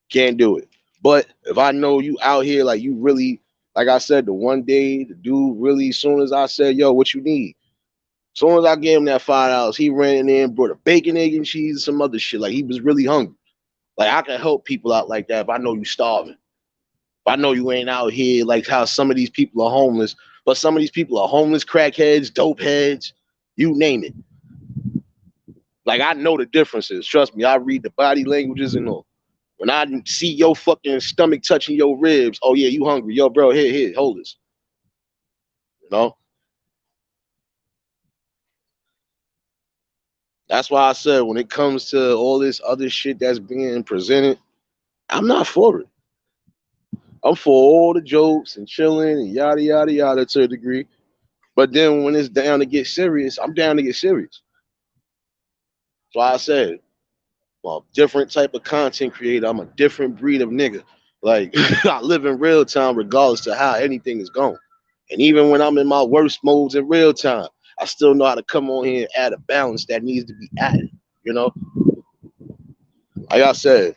Can't do it. But if I know you out here like you really, like I said, the one day the dude really, as soon as I said, yo, what you need? As soon as I gave him that $5, he ran in there and brought a bacon, egg, and cheese, and some other shit. Like he was really hungry. Like I can help people out like that if I know you starving. If I know you ain't out here like how some of these people are homeless, but some of these people are homeless, crackheads, dope heads, you name it. Like I know the differences. Trust me, I read the body languages and all. When I see your fucking stomach touching your ribs, oh yeah, you hungry. Yo, bro, here, hold this. You know? That's why I said when it comes to all this other shit that's being presented, I'm not for it. I'm for all the jokes and chilling and yada yada yada to a degree. But then when it's down to get serious, I'm down to get serious. So I said, well, different type of content creator. I'm a different breed of nigga. Like I live in real time regardless to how anything is going. And even when I'm in my worst modes in real time, I still know how to come on here and add a balance that needs to be added. You know, like I said,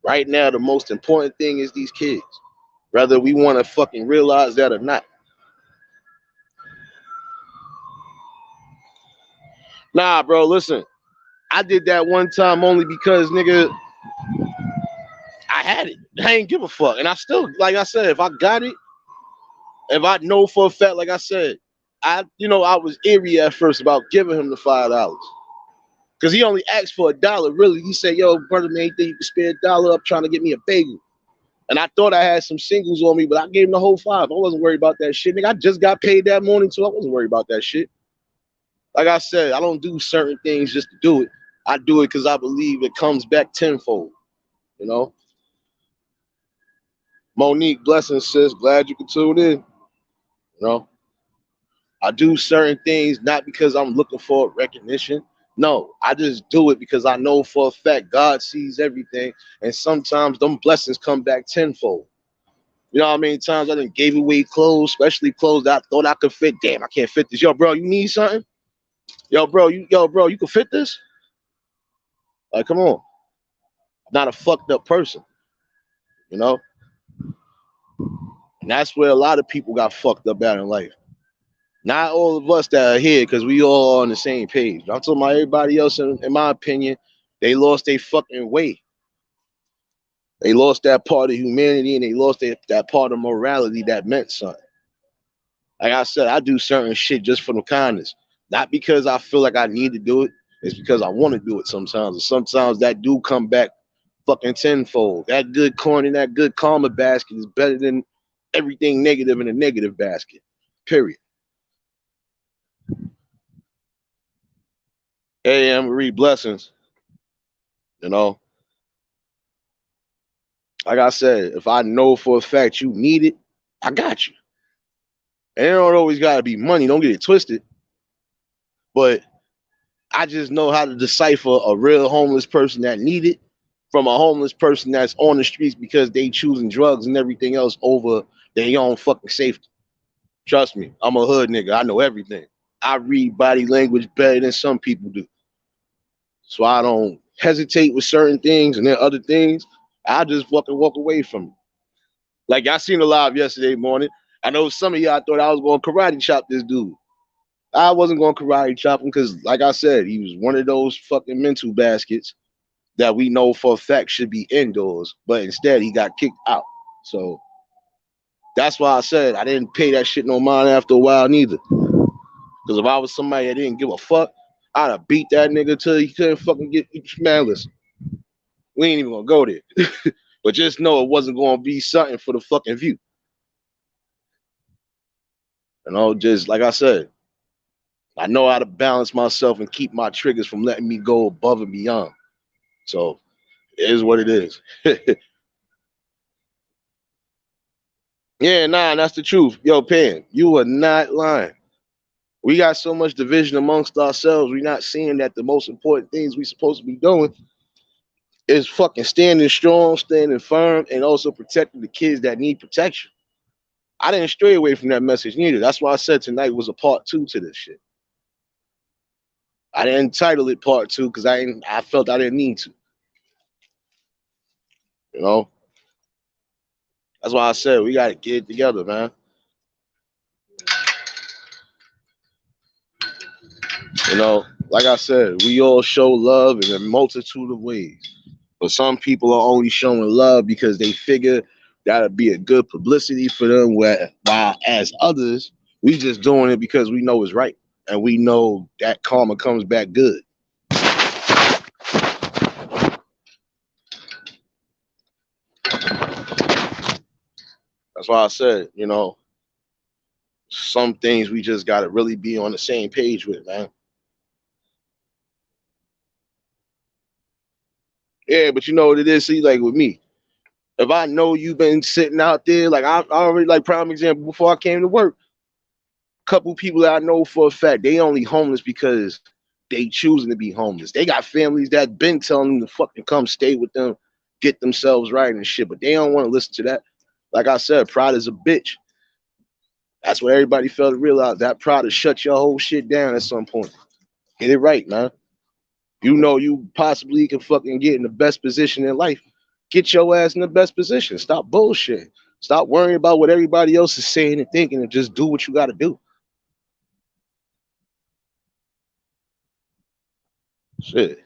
right now the most important thing is these kids, whether we want to fucking realize that or not. Nah, bro, listen, I did that one time only because nigga, I had it. I ain't give a fuck, and I still, like I said, if I got it, if I know for a fact, like I said, I was eerie at first about giving him the $5. Because he only asked for $1, really. He said, yo, brother, man, you think you can spare $1 up trying to get me a bagel? And I thought I had some singles on me, but I gave him the whole five. I wasn't worried about that shit. Nigga, I just got paid that morning, too. I wasn't worried about that shit. Like I said, I don't do certain things just to do it. I do it because I believe it comes back tenfold, you know? Monique, blessings, sis. Glad you could tune in, you know? I do certain things not because I'm looking for recognition. No, I just do it because I know for a fact God sees everything, and sometimes them blessings come back tenfold. You know how many times I done gave away clothes, especially clothes that I thought I could fit. Damn, I can't fit this. Yo, bro, you need something? Yo, bro, you can fit this? Like, come on. I'm not a fucked up person, you know? And that's where a lot of people got fucked up out in life. Not all of us that are here because we all on the same page. I'm talking about everybody else, in my opinion, they lost their fucking way. They lost that part of humanity and they lost that part of morality that meant something. Like I said, I do certain shit just for the kindness. Not because I feel like I need to do it. It's because I want to do it sometimes. And sometimes that do come back fucking tenfold. That good corn in that good karma basket is better than everything negative in a negative basket. Period. Hey, Marie, blessings. You know, like I said, if I know for a fact you need it, I got you. And it don't always gotta be money. Don't get it twisted. But I just know how to decipher a real homeless person that need it from a homeless person that's on the streets because they choosing drugs and everything else over their own fucking safety. Trust me, I'm a hood nigga. I know everything. I read body language better than some people do. So I don't hesitate with certain things, and then other things, I just fucking walk away from it. Like I seen a live yesterday morning. I know some of y'all thought I was going to karate chop this dude. I wasn't going to karate chop him because, like I said, he was one of those fucking mental baskets that we know for a fact should be indoors, but instead he got kicked out. So that's why I said I didn't pay that shit no mind after a while neither. Because if I was somebody that didn't give a fuck, I'd have beat that nigga till he couldn't fucking get. Man, listen, we ain't even gonna go there. But just know it wasn't gonna be something for the fucking view. You know, just like I said, I know how to balance myself and keep my triggers from letting me go above and beyond. So it is what it is. Yeah, nah, that's the truth. Yo, Pan, you are not lying. We got so much division amongst ourselves. We're not seeing that the most important things we supposed to be doing is fucking standing strong, standing firm, and also protecting the kids that need protection. I didn't stray away from that message neither. That's why I said tonight was a part 2 to this shit. I didn't title it part 2 because I felt I didn't need to. You know? That's why I said we gotta get it together, man. You know, like I said, we all show love in a multitude of ways. But some people are only showing love because they figure that'll be a good publicity for them. While as others, we just doing it because we know it's right. And we know that karma comes back good. That's why I said, you know, some things we just gotta really be on the same page with, man. Yeah, but you know what it is? See, like with me, if I know you've been sitting out there, like I already like prime example before I came to work, couple people that I know for a fact they only homeless because they choosing to be homeless. They got families that been telling them to fucking come stay with them, get themselves right and shit, but they don't want to listen to that. Like I said, pride is a bitch. That's what everybody failed to realize. That pride to shut your whole shit down at some point. Get it right, man. You know you possibly can fucking get in the best position in life. Get your ass in the best position. Stop bullshit. Stop worrying about what everybody else is saying and thinking and just do what you got to do. Shit.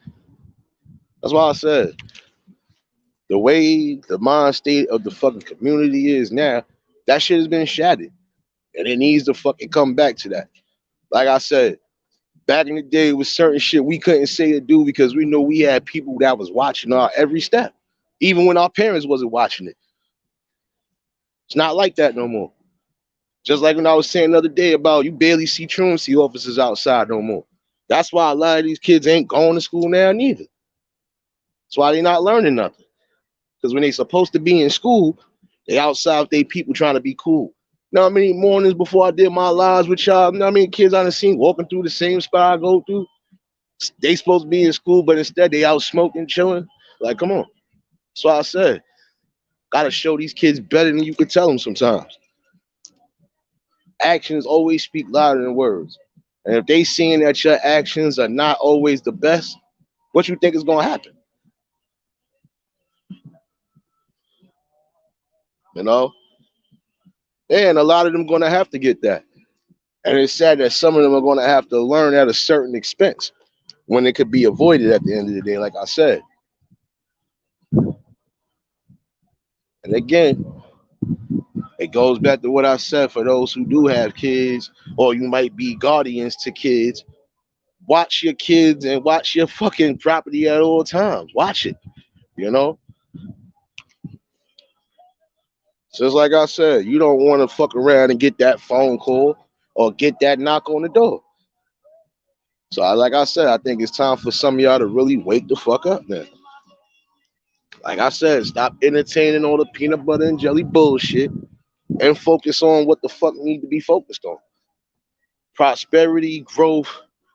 That's why I said the way the mind state of the fucking community is now, that shit has been shattered. And it needs to fucking come back to that. Like I said, back in the day with certain shit we couldn't say or do because we know we had people that was watching our every step. Even when our parents wasn't watching it. It's not like that no more. Just like when I was saying the other day about you barely see truancy officers outside no more. That's why a lot of these kids ain't going to school now neither. That's why they not learning nothing. Because when they supposed to be in school, they outside with they people trying to be cool. You know how many mornings before I did my lives with y'all, you know how many kids I done seen walking through the same spot I go through? They supposed to be in school, but instead they out smoking, chilling. Like, come on. That's why I said, gotta show these kids better than you could tell them sometimes. Actions always speak louder than words. And if they seeing that your actions are not always the best, what you think is gonna happen? You know? And a lot of them gonna have to get that. And it's sad that some of them are gonna have to learn at a certain expense when it could be avoided at the end of the day, like I said. And again, it goes back to what I said for those who do have kids, or you might be guardians to kids. Watch your kids and watch your fucking property at all times. Watch it, you know? Just like I said, you don't want to fuck around and get that phone call or get that knock on the door. So, like I said, I think it's time for some of y'all to really wake the fuck up now. Like I said, stop entertaining all the peanut butter and jelly bullshit and focus on what the fuck need to be focused on. Prosperity, growth,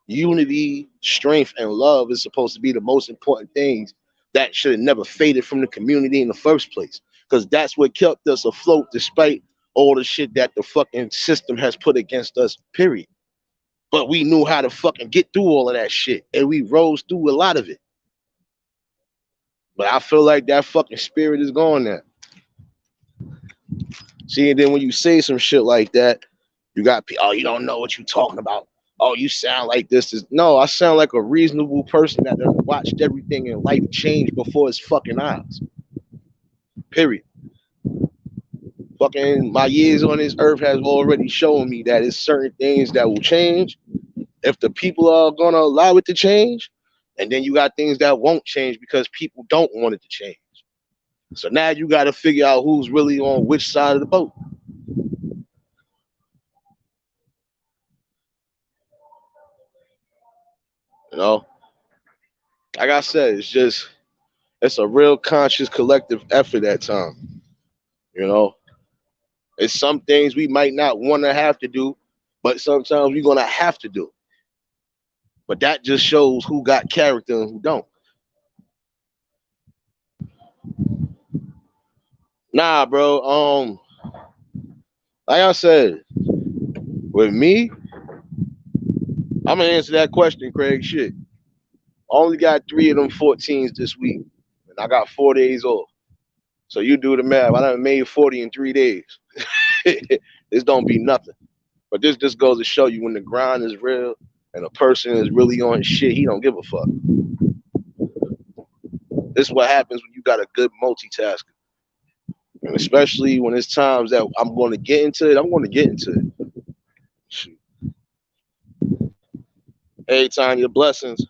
unity, strength, and love is supposed to be the most important things that should have never faded from the community in the first place. Because that's what kept us afloat despite all the shit that the fucking system has put against us, period. But we knew how to fucking get through all of that shit. And we rose through a lot of it. But I feel like that fucking spirit is gone now. See, and then when you say some shit like that, you got people, oh, you don't know what you're talking about. Oh, you sound like this is no, I sound like a reasonable person that done watched everything in life change before his fucking eyes. Period. Fucking my years on this earth has already shown me that it's certain things that will change if the people are gonna allow it to change, and then you got things that won't change because people don't want it to change. So now you got to figure out who's really on which side of the boat. You know, like I said, it's a real conscious collective effort at time. You know, it's some things we might not want to have to do, but sometimes we're gonna have to do. But that just shows who got character and who don't. Nah, bro. Like I said, with me, I'm gonna answer that question, Craig. Shit, I only got 3 of them 14s this week, and I got 4 days off. So you do the math. I done made 40 in 3 days. This don't be nothing. But this just goes to show you when the grind is real and a person is really on his shit, he don't give a fuck. This is what happens when you got a good multitasker. And especially when it's times that I'm going to get into it, I'm going to get into it. Shoot. Every time your blessings.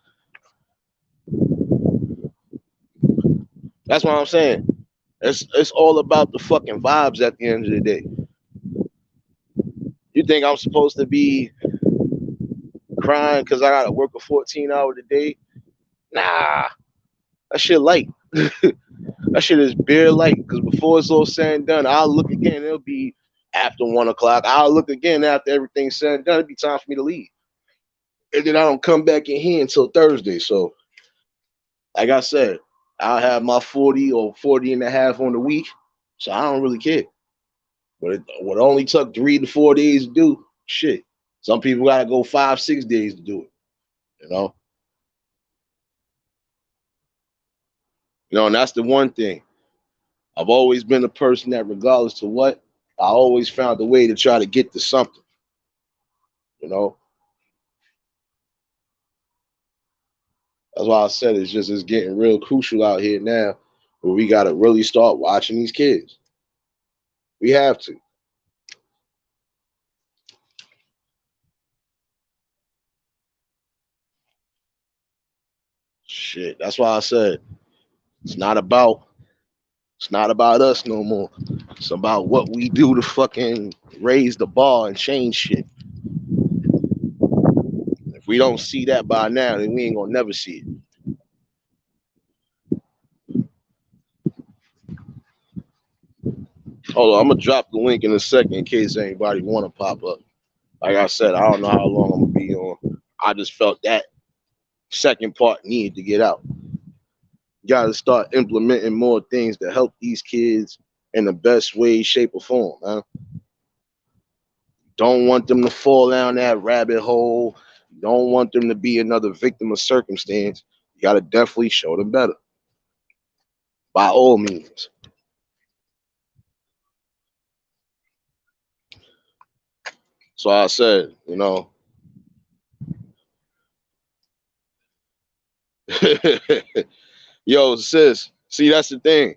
That's what I'm saying. It's all about the fucking vibes at the end of the day. You think I'm supposed to be crying because I got to work a 14 hour a day? Nah, that shit light. That shit is bare light because before it's all said and done, I'll look again. It'll be after 1 o'clock. I'll look again after everything's said and done. It'll be time for me to leave. And then I don't come back in here until Thursday. So, like I said, I'll have my 40 or 40 and a half on the week. So I don't really care. But what only took 3 to 4 days to do, shit. Some people got to go 5, 6 days to do it. You know? And that's the one thing. I've always been a person that, regardless to what, I always found a way to try to get to something. You know, that's why I said it's getting real crucial out here now, where we got to really start watching these kids. We have to. Shit, that's why I said it's not about it's not about us no more. It's about what we do to fucking raise the bar and change shit. If we don't see that by now, then we ain't gonna never see it. Hold on, I'm gonna drop the link in a second in case anybody wanna pop up. Like I said, I don't know how long I'm gonna be on. I just felt that second part needed to get out. You gotta start implementing more things to help these kids in the best way, shape, or form, man. Don't want them to fall down that rabbit hole. Don't want them to be another victim of circumstance. You gotta definitely show them better. By all means. So I said, yo, sis, see, that's the thing.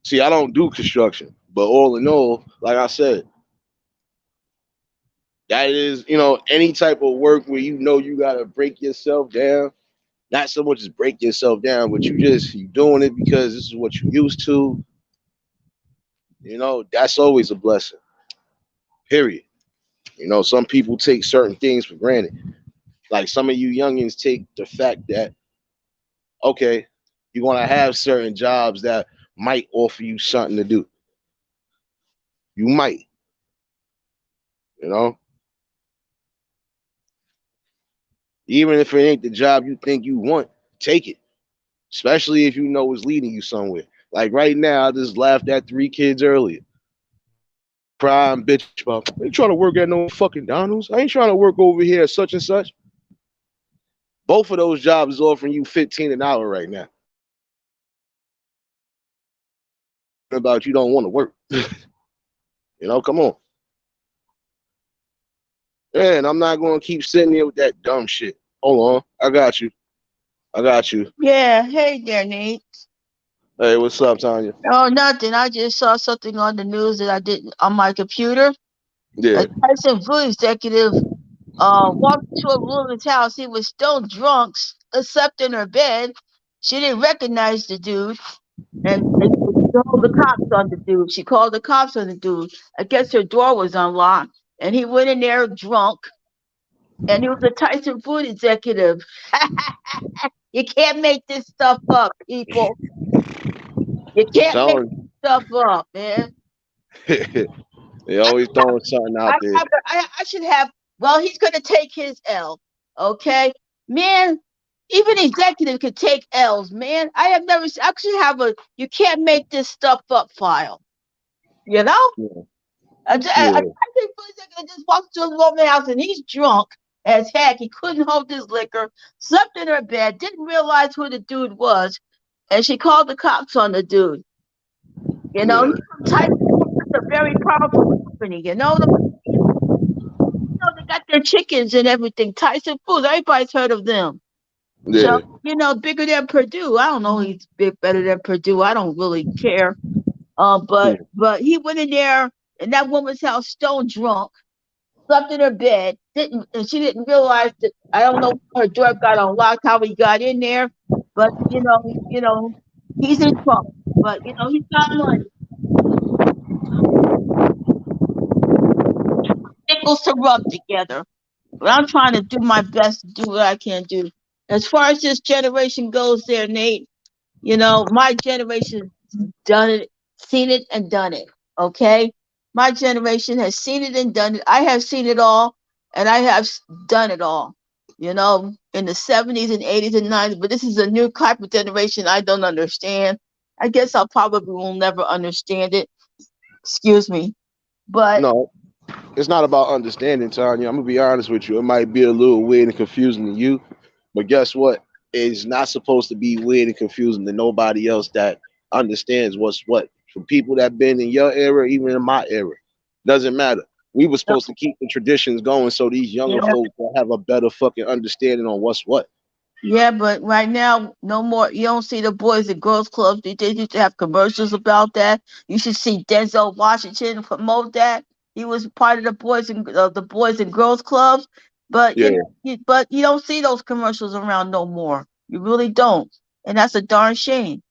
See, I don't do construction, but all in all, like I said, that is, any type of work where you gotta break yourself down. Not so much as break yourself down, but you doing it because this is what you used to. That's always a blessing. Period. Some people take certain things for granted. Like some of you youngins take the fact that, okay, you're gonna have certain jobs that might offer you something to do. You might, you know. Even if it ain't the job you think you want, take it. Especially if you know it's leading you somewhere. Like right now, I just laughed at 3 kids earlier. Crying bitch about, I ain't trying to work at no fucking Donald's. I ain't trying to work over here at such and such. Both of those jobs is offering you 15 an hour right now. About you don't want to work. Come on. And I'm not gonna keep sitting here with that dumb shit. Hold on. I got you. I got you. Yeah, hey there, Nate. Hey, what's up, Tanya? Oh, nothing. I just saw something on the news that I didn't on my computer. A Yeah. Tyson Food executive walked into a woman's house. He was stone drunk, slept in her bed. She didn't recognize the dude, and she called the cops on the dude. She called the cops on the dude. I guess her door was unlocked, and he went in there drunk, and he was a Tyson Food executive. You can't make this stuff up, people. You I'm can't make telling stuff up, man. you. They I always throwing something out there. I should have. Well, he's gonna take his L. Okay, man. Even executive could take L's, man. I have never. I should have a. You can't make this stuff up file. You know. Yeah. I Yeah. think executive just walked to a woman's house and he's drunk as heck. He couldn't hold his liquor. Slept in her bed. Didn't realize who the dude was, and she called the cops on the dude. Yeah. He's from Tyson Foods. That's a very powerful company. You know what I'm saying? They got their chickens and everything. Tyson Foods, everybody's heard of them. So, Yeah. bigger than Purdue. I don't know he's big better than Purdue. I don't really care. Yeah. But he went in there in that woman's house stone drunk, slept in her bed, didn't and she didn't realize that I don't know how her door got unlocked, how he got in there. But he's in trouble. But he's got money. Nickels to rub together. But I'm trying to do my best to do what I can do. As far as this generation goes, there, Nate, my generation done it, seen it, and done it. Okay, my generation has seen it and done it. I have seen it all, and I have done it all. In the 70s and 80s and 90s. But this is a new type of generation I don't understand. I guess I probably will never understand it. Excuse me, but No, it's not about understanding, Tanya. I'm gonna be honest with you. It might be a little weird and confusing to you, but guess what? It's not supposed to be weird and confusing to nobody else that understands what's what. For people that been in your era, even in my era, doesn't matter. We were supposed to keep the traditions going so these younger yeah, folks will have a better fucking understanding on what's what. yeah, but right now, no more. You don't see the Boys and Girls Clubs. They used to have commercials about that. You should see Denzel Washington promote that. He was part of the Boys and Girls Clubs, but Yeah, but you don't see those commercials around no more. You really don't, and that's a darn shame.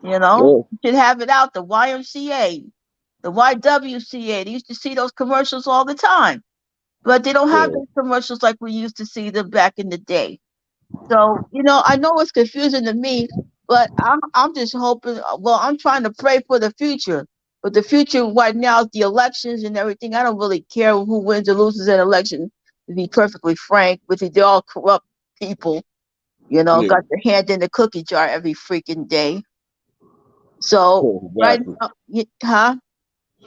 yeah, You should have it out. The YMCA, the YWCA. They used to see those commercials all the time, but they don't have yeah. those commercials like we used to see them back in the day. So, I know it's confusing to me, but I'm just hoping. Well, I'm trying to pray for the future. But the future right now is the elections and everything. I don't really care who wins or loses an election. To be perfectly frank, with it, they're all corrupt people. Yeah, Got their hand in the cookie jar every freaking day. So right exactly. now, huh?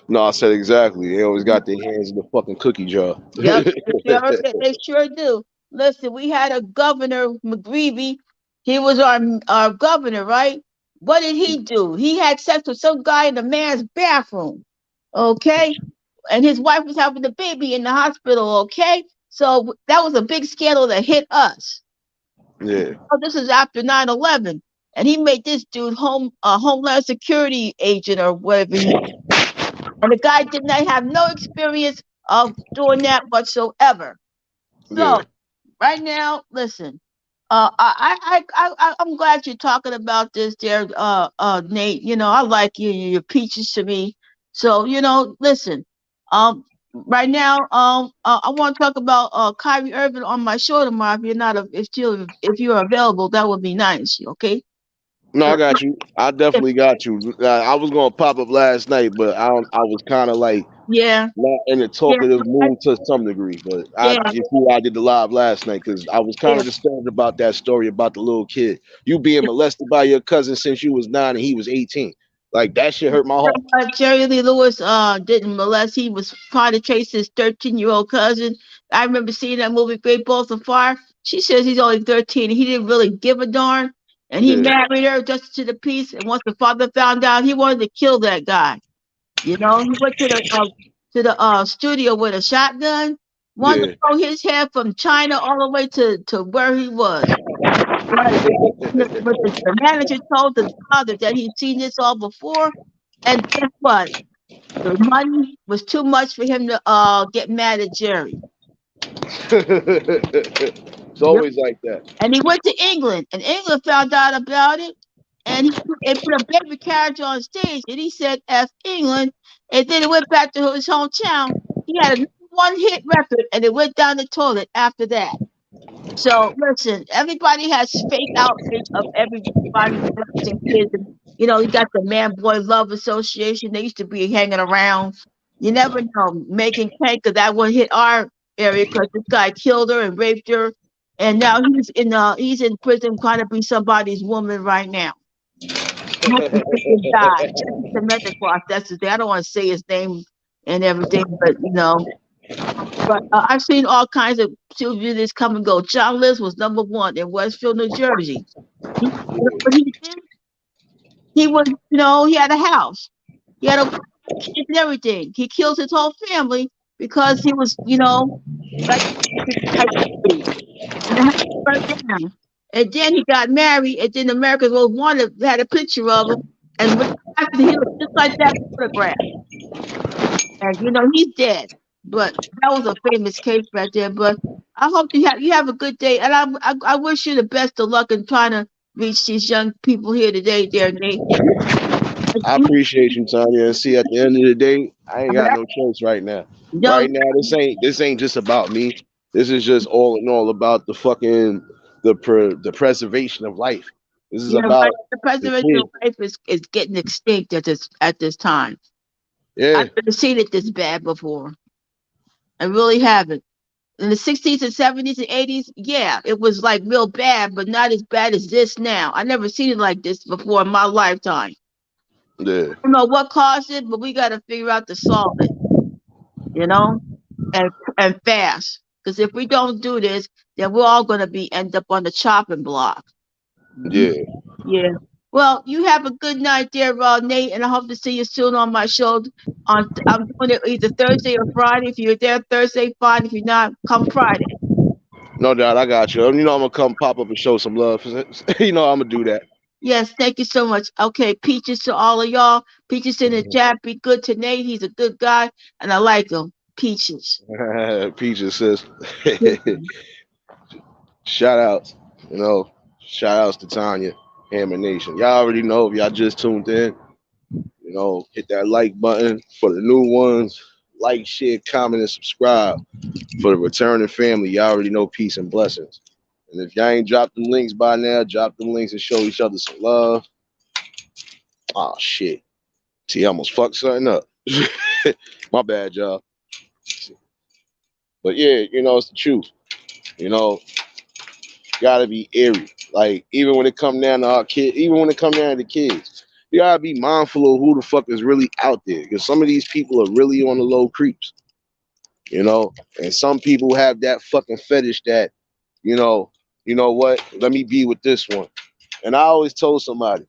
No, I said exactly. They always got their hands in the fucking cookie jar. Yep, they sure do. Listen, we had a governor, McGreevy. He was our governor, right? What did he do? He had sex with some guy in the man's bathroom, okay? And his wife was having the baby in the hospital, okay? So that was a big scandal that hit us. Yeah, Oh, this is after 9/11, and he made this dude homeland security agent or whatever he. And the guy did not have no experience of doing that whatsoever. yeah. So right now, listen. I'm glad you're talking about this, there, Nate. I like you. You're peaches to me. So listen. Right now, I want to talk about Kyrie Irving on my show tomorrow. If you're not, if you're available, that would be nice. Okay. No, I So got you. I definitely got you. I was gonna pop up last night, but I was kind of like Yeah, not in a yeah, talkative mood to some degree. But yeah, you see, I did the live last night because I was kind yeah. of disturbed about that story about the little kid. You being molested by your cousin since you was 9 and he was 18. Like that shit hurt my heart. Jerry Lee Lewis didn't molest. He was trying to chase his 13-year-old cousin. I remember seeing that movie Great Balls of Fire. She says he's only 13 and he didn't really give a darn. And he Yeah, married her just to the peace. And once the father found out, he wanted to kill that guy. You know, he went to the studio with a shotgun, wanted to yeah. throw his head from China all the way to where he was. But the manager told the father that he'd seen this all before, and guess what? The money was too much for him to get mad at Jerry. It's Yep. always like that. And he went to England, and England found out about it, and they put a baby carriage on stage, and he said F England, and then he went back to his hometown. He had a one hit record, and it went down the toilet after that. So listen, everybody has fake outfits of everybody's and kids. And, you know, you got the Man Boy Love Association. They used to be hanging around. You never know, making cake, 'cause that one hit our area because this guy killed her and raped her, and now he's in prison trying to be somebody's woman right now. Jesse freaking died. Jesse Cemented that's his name. I don't want to say his name and everything, but you know. But I've seen all kinds of this come and go. John Lewis was number one in Westfield, New Jersey. He, what he did, he was, you know, he had a house. He had a kids and everything. He killed his whole family because he was, you know, like type of and the house burned down. And then he got married, and then America's Most Wanted had a picture of him, and when after he looked just like that photograph. And you know he's dead. But that was a famous case right there. But I hope you have a good day, and I wish you the best of luck in trying to reach these young people here today, there, Nate. I appreciate you, Tanya. And see, at the end of the day, I ain't got no choice right now. No, Right now, this ain't just about me. This is just all in all about the fucking the preservation of life. This is you know, about the the presidential kids. life is getting extinct at this time. I've Yeah, never seen it this bad before. I really haven't. In the 60s and 70s and 80s, yeah, it was like real bad, but not as bad as this now. I never seen it like this before in my lifetime. yeah, I don't know what caused it, but we got to figure out to solve it, you know, and fast. Because if we don't do this, then we're all going to be end up on the chopping block. Mhm. yeah. Yeah. Well, you have a good night there, Nate, and I hope to see you soon on my show. I'm doing it either Thursday or Friday. If you're there Thursday, fine. If you're not, come Friday. No doubt, I got you. You know, I'm gonna come pop up and show some love. You know, I'm gonna do that. Yes, thank you so much. Okay, peaches to all of y'all. Peaches in the chat. Be good to Nate. He's a good guy, and I like him. Peaches. Peaches says, shout outs. You know, shout outs to Tanya, Hammer Nation. Y'all already know if y'all just tuned in. You know, hit that like button for the new ones. Like, share, comment, and subscribe. For the returning family, y'all already know peace and blessings. And if y'all ain't dropped them links by now, drop them links and show each other some love. Oh shit. See, I almost fucked something up. My bad, y'all. But yeah, you know, it's the truth. You know, gotta be eerie. Like, even when it come down to our kids, even when it come down to the kids, you gotta be mindful of who the fuck is really out there. Because some of these people are really on the low creeps. You know, and some people have that fucking fetish that, you know what? Let me be with this one. And I always told somebody,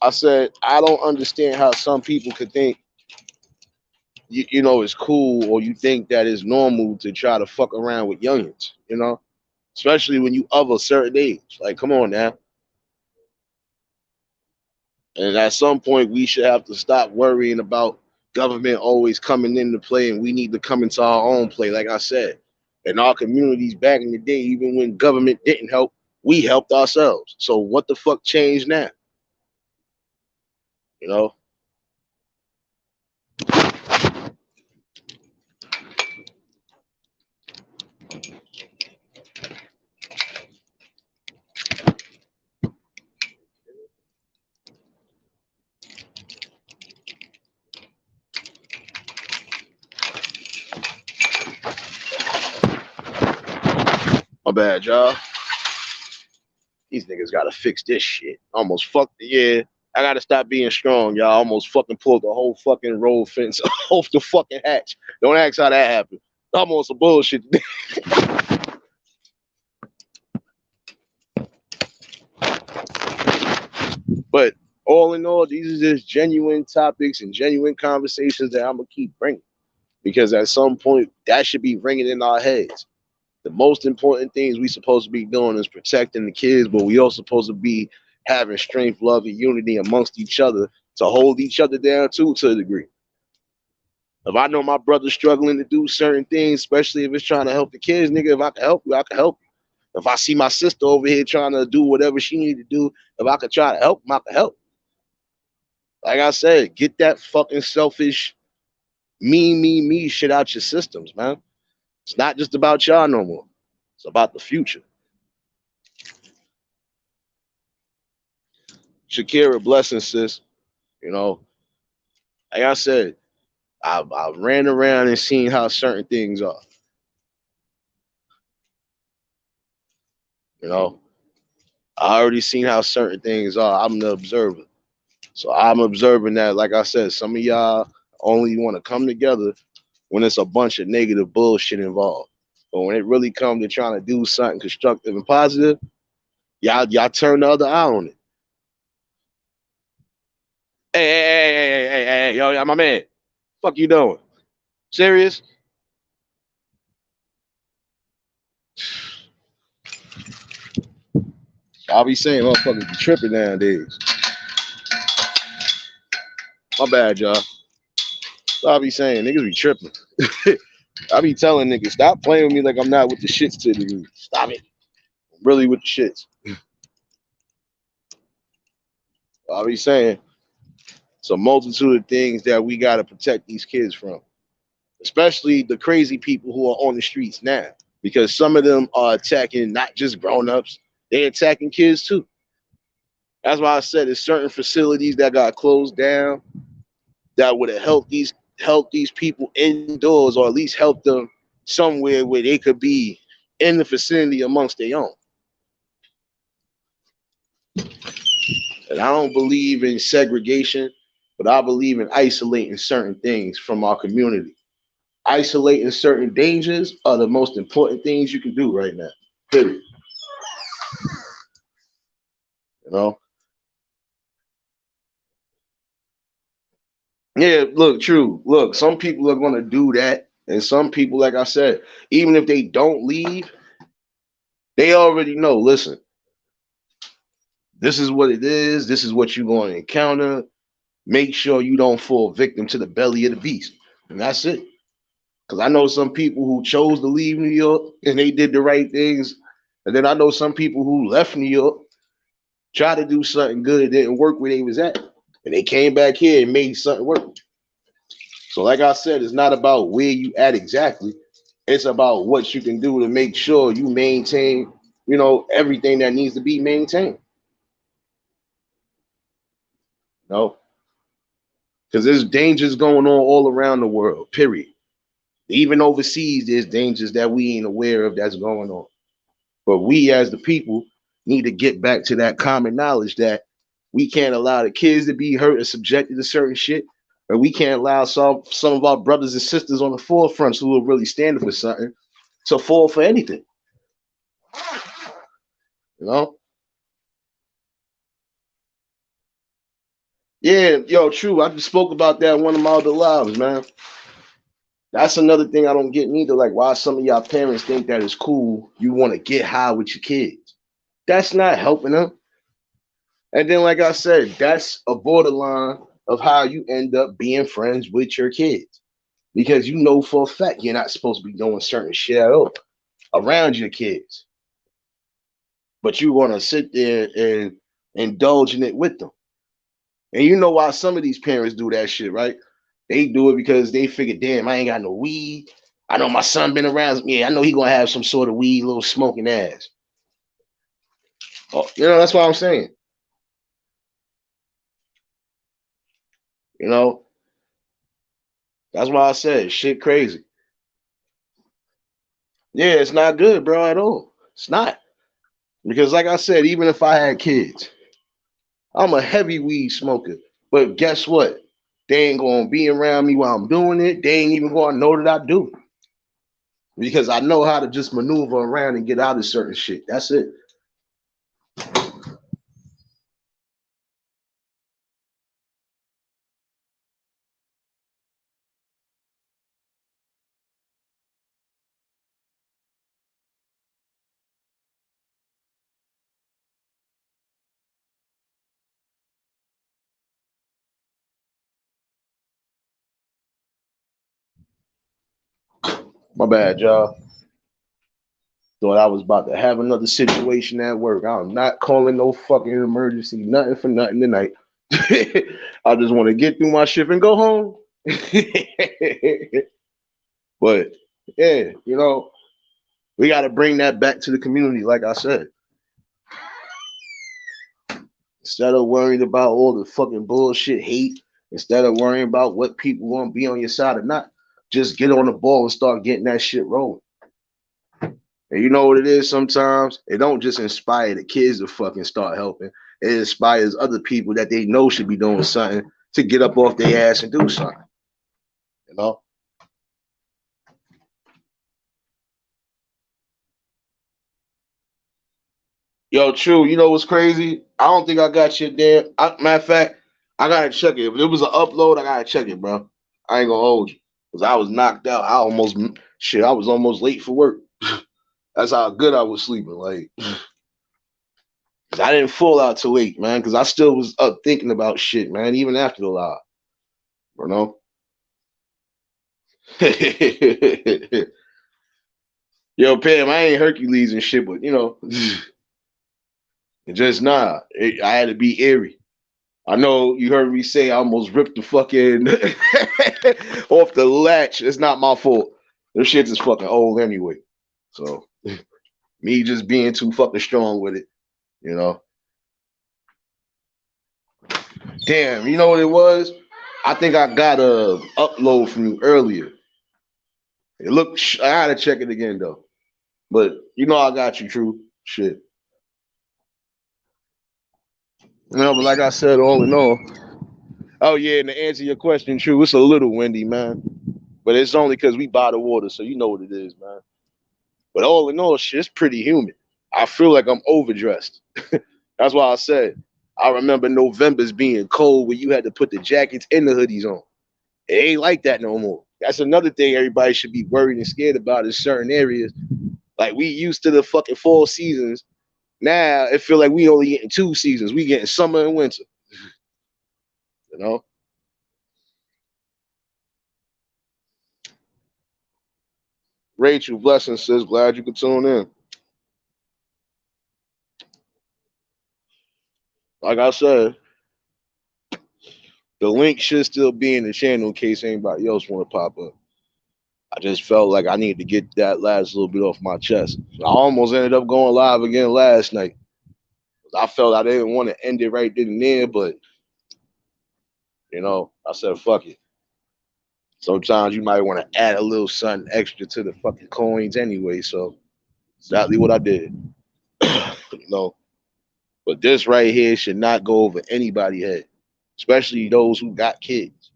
I said, I don't understand how some people could think, you know, it's cool or you think that it's normal to try to fuck around with youngins, you know, especially when you of a certain age. Like, come on now. And at some point, we should have to stop worrying about government always coming into play, and we need to come into our own play. Like I said, in our communities back in the day, even when government didn't help, we helped ourselves. So what the fuck changed now? You know? My bad, y'all. These niggas gotta fix this shit. Almost fucked the yeah. I gotta stop being strong, y'all. Almost fucking pulled the whole fucking road fence off the fucking hatch. Don't ask how that happened. Almost some bullshit. But all in all, these are just genuine topics and genuine conversations that I'm gonna keep bringing, because at some point that should be ringing in our heads. The most important things we supposed to be doing is protecting the kids, but we also supposed to be having strength, love, and unity amongst each other to hold each other down too, to a degree. If I know my brother's struggling to do certain things, especially if it's trying to help the kids, nigga, if I can help you, I can help you. If I see my sister over here trying to do whatever she need to do, if I could try to help them, I can help. Like I said, get that fucking selfish me shit out your systems, man. It's not just about y'all no more. It's about the future. Shakira, blessing, sis. You know, like I said, I ran around and seen how certain things are. You know, I already seen how certain things are. I'm the observer. So I'm observing that, like I said, some of y'all only want to come together when it's a bunch of negative bullshit involved. But when it really comes to trying to do something constructive and positive, y'all turn the other eye on it. Hey, yo, my man. Fuck you doing? Serious? I'll be saying motherfuckers be tripping nowadays. My bad, y'all. I'll be saying niggas be tripping. I be telling niggas, stop playing with me like I'm not with the shits to the degree. Stop it. I'm really with the shits. I'll be saying it's a multitude of things that we gotta protect these kids from. Especially the crazy people who are on the streets now. Because some of them are attacking not just grown-ups, they're attacking kids too. That's why I said there's certain facilities that got closed down that would have helped these people indoors, or at least help them somewhere where they could be in the vicinity amongst their own. And I don't believe in segregation, but I believe in isolating certain things from our community. Isolating certain dangers are the most important things you can do right now. Period. You know? Yeah, look, true. Look, some people are gonna do that, and some people, like I said, even if they don't leave, they already know. Listen, this is what it is. This is what you're going to encounter. Make sure you don't fall victim to the belly of the beast, and that's it. Because I know some people who chose to leave New York and they did the right things, and then I know some people who left New York, tried to do something good, it didn't work where they was at, and they came back here and made something work. So, like I said, it's not about where you at exactly. It's about what you can do to make sure you maintain, everything that needs to be maintained. You know, because there's dangers going on all around the world. Period. Even overseas, there's dangers that we ain't aware of that's going on. But we, as the people, need to get back to that common knowledge that we can't allow the kids to be hurt and subjected to certain shit, and we can't allow some of our brothers and sisters on the forefronts who are really standing for something to fall for anything. You know? Yeah, yo, true. I just spoke about that in one of my other lives, man. That's another thing I don't get neither. Like, why some of y'all parents think that it's cool, you want to get high with your kids. That's not helping them. And then, like I said, that's a borderline of how you end up being friends with your kids. Because you know for a fact you're not supposed to be doing certain shit at all around your kids. But you want to sit there and indulge in it with them. And you know why some of these parents do that shit, right? They do it because they figure, damn, I ain't got no weed. I know my son been around. Yeah, I know he gonna have some sort of weed, little smoking ass. Oh, that's what I'm saying. You know, that's why I said shit crazy. Yeah, it's not good, bro, at all. It's not. Because like I said, even if I had kids, I'm a heavy weed smoker. But guess what? They ain't gonna be around me while I'm doing it. They ain't even gonna know that I do. Because I know how to just maneuver around and get out of certain shit. That's it. My bad, y'all. Thought I was about to have another situation at work. I'm not calling no fucking emergency, nothing for nothing tonight. I just want to get through my shift and go home. But yeah, we got to bring that back to the community, like I said. Instead of worrying about all the fucking bullshit hate, instead of worrying about what people want to be on your side or not, just get on the ball and start getting that shit rolling. And you know what it is sometimes? It don't just inspire the kids to fucking start helping. It inspires other people that they know should be doing something to get up off their ass and do something. You know? Yo, true. You know what's crazy? I don't think I got your damn. Matter of fact, I gotta check it. If it was an upload, I gotta check it, bro. I ain't gonna hold you. Because I was knocked out. I was almost late for work. That's how good I was sleeping. Like, I didn't fall out till late, man, because I still was up thinking about shit, man, even after the live. You know? Yo, Pam, I ain't Hercules and shit, but just I had to be eerie. I know you heard me say I almost ripped the fucking off the latch. It's not my fault. This shit is fucking old anyway. So me just being too fucking strong with it, you know. Damn, you know what it was? I think I got a upload from you earlier. It looked. I gotta check it again though. But I got you, true shit. But like I said, all in all. Oh yeah, and to answer your question, true, it's a little windy, man. But it's only because we buy the water, so you know what it is, man. But all in all, shit, it's pretty humid. I feel like I'm overdressed. That's why I said I remember November's being cold where you had to put the jackets and the hoodies on. It ain't like that no more. That's another thing everybody should be worried and scared about in certain areas. Like we used to the fucking fall seasons. Now it feel like we only getting 2 seasons. We getting summer and winter. You know? Rachel, blessings, sis. Glad you could tune in. Like I said, the link should still be in the channel in case anybody else want to pop up. I just felt like I needed to get that last little bit off my chest. I almost ended up going live again last night. I felt I didn't want to end it right then and there, but I said fuck it. Sometimes you might want to add a little something extra to the fucking coins anyway. So exactly what I did. you know. But this right here should not go over anybody's head, especially those who got kids.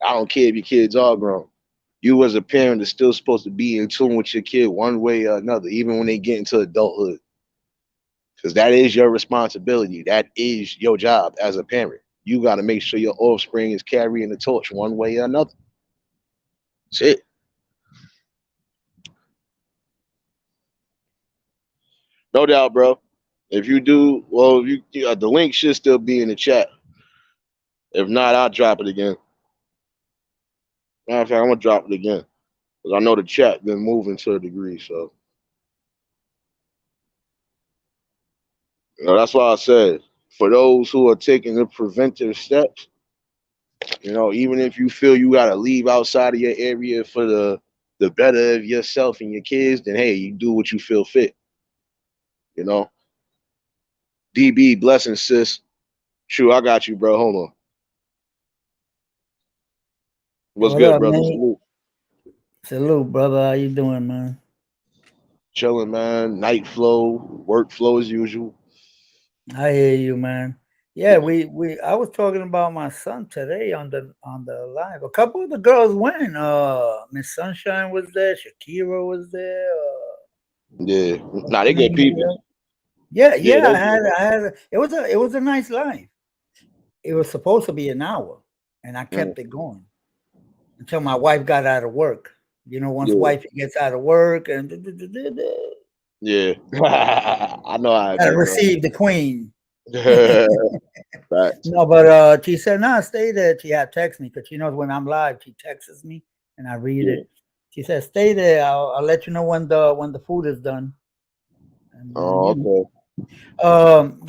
I don't care if your kids are grown. You as a parent are still supposed to be in tune with your kid one way or another, even when they get into adulthood. Because that is your responsibility. That is your job as a parent. You got to make sure your offspring is carrying the torch one way or another. That's it. No doubt, bro. If you do, well, the link should still be in the chat. If not, I'll drop it again. Matter of fact, I'm gonna drop it again because I know the chat been moving to a degree. So that's why I said for those who are taking the preventive steps, even if you feel you gotta leave outside of your area for the better of yourself and your kids, then hey, you do what you feel fit. You know, DB blessing sis. True, I got you, bro. Hold on. What's What good, up, brother? man? Salute, brother. How you doing, man? chilling, man. Night flow, work flow as usual. I hear you, man. Yeah, we I was talking about my son today on the live. A couple of the girls went. Miss Sunshine was there, Shakira was there, Yeah, what's nah, the they good name of the people. girl? Yeah, Yeah, yeah, it was a nice live. It was supposed to be an hour, and I mm, kept it going until my wife got out of work. You know, once yeah, wife gets out of work and yeah. I know how it gotta be, bro. receive the queen. Facts. No, but she said, "No, stay there." She had text me because she knows when I'm live. She texts me and I read Yeah. it. She said, "Stay there. I'll let you know when the food is done." And then Oh, okay.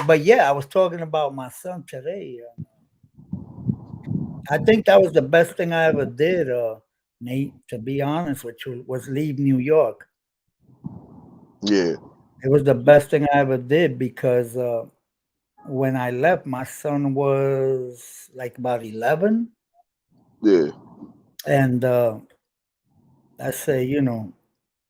but yeah, I was talking about my son today. I think that was the best thing I ever did, Nate. To be honest with you, was leave New York. Yeah, It was the best thing I ever did because when I left, my son was like about 11, yeah, and I say, you know,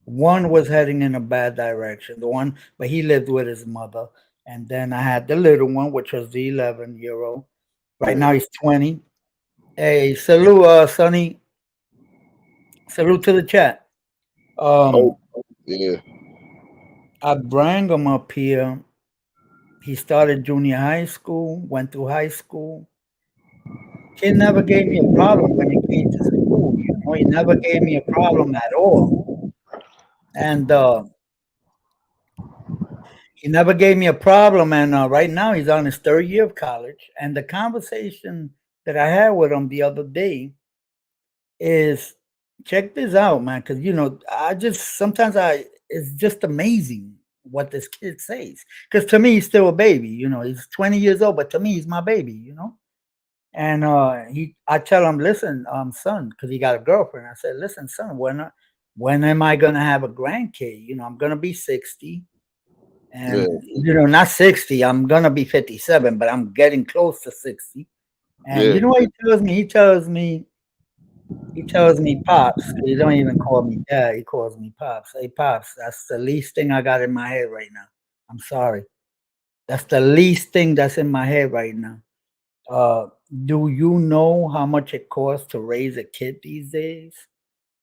one was heading in a bad direction. The one, but he lived with his mother, and then I had the little one, which was the 11-year-old. Right yeah. now he's 20. Hey, salute, Sonny. Salute to the chat. Oh, Um, yeah, I bring him up here. He started junior high school, went through high school. He never gave me a problem when he came to school. You know, he never gave me a problem at all. And he never gave me a problem. And right now he's on his third year of college. And the conversation that I had with him the other day is check this out, man. Because, you know, I just sometimes it's just amazing what this kid says. Because to me, he's still a baby. You know, he's 20 years old, but to me, he's my baby, you know? And I tell him, listen, son, because he got a girlfriend. I said, listen, son, when am I gonna have a grandkid? You know, I'm gonna be 60, yeah, and you know, not 60. I'm gonna be 57, but I'm getting close to 60. And yeah. you know what he tells me? He tells me, pops. He don't even call me dad. He calls me pops. Hey, pops, that's the least thing I got in my head right now. I'm sorry. That's the least thing that's in my head right now. Uh, do you know how much it costs to raise a kid these days?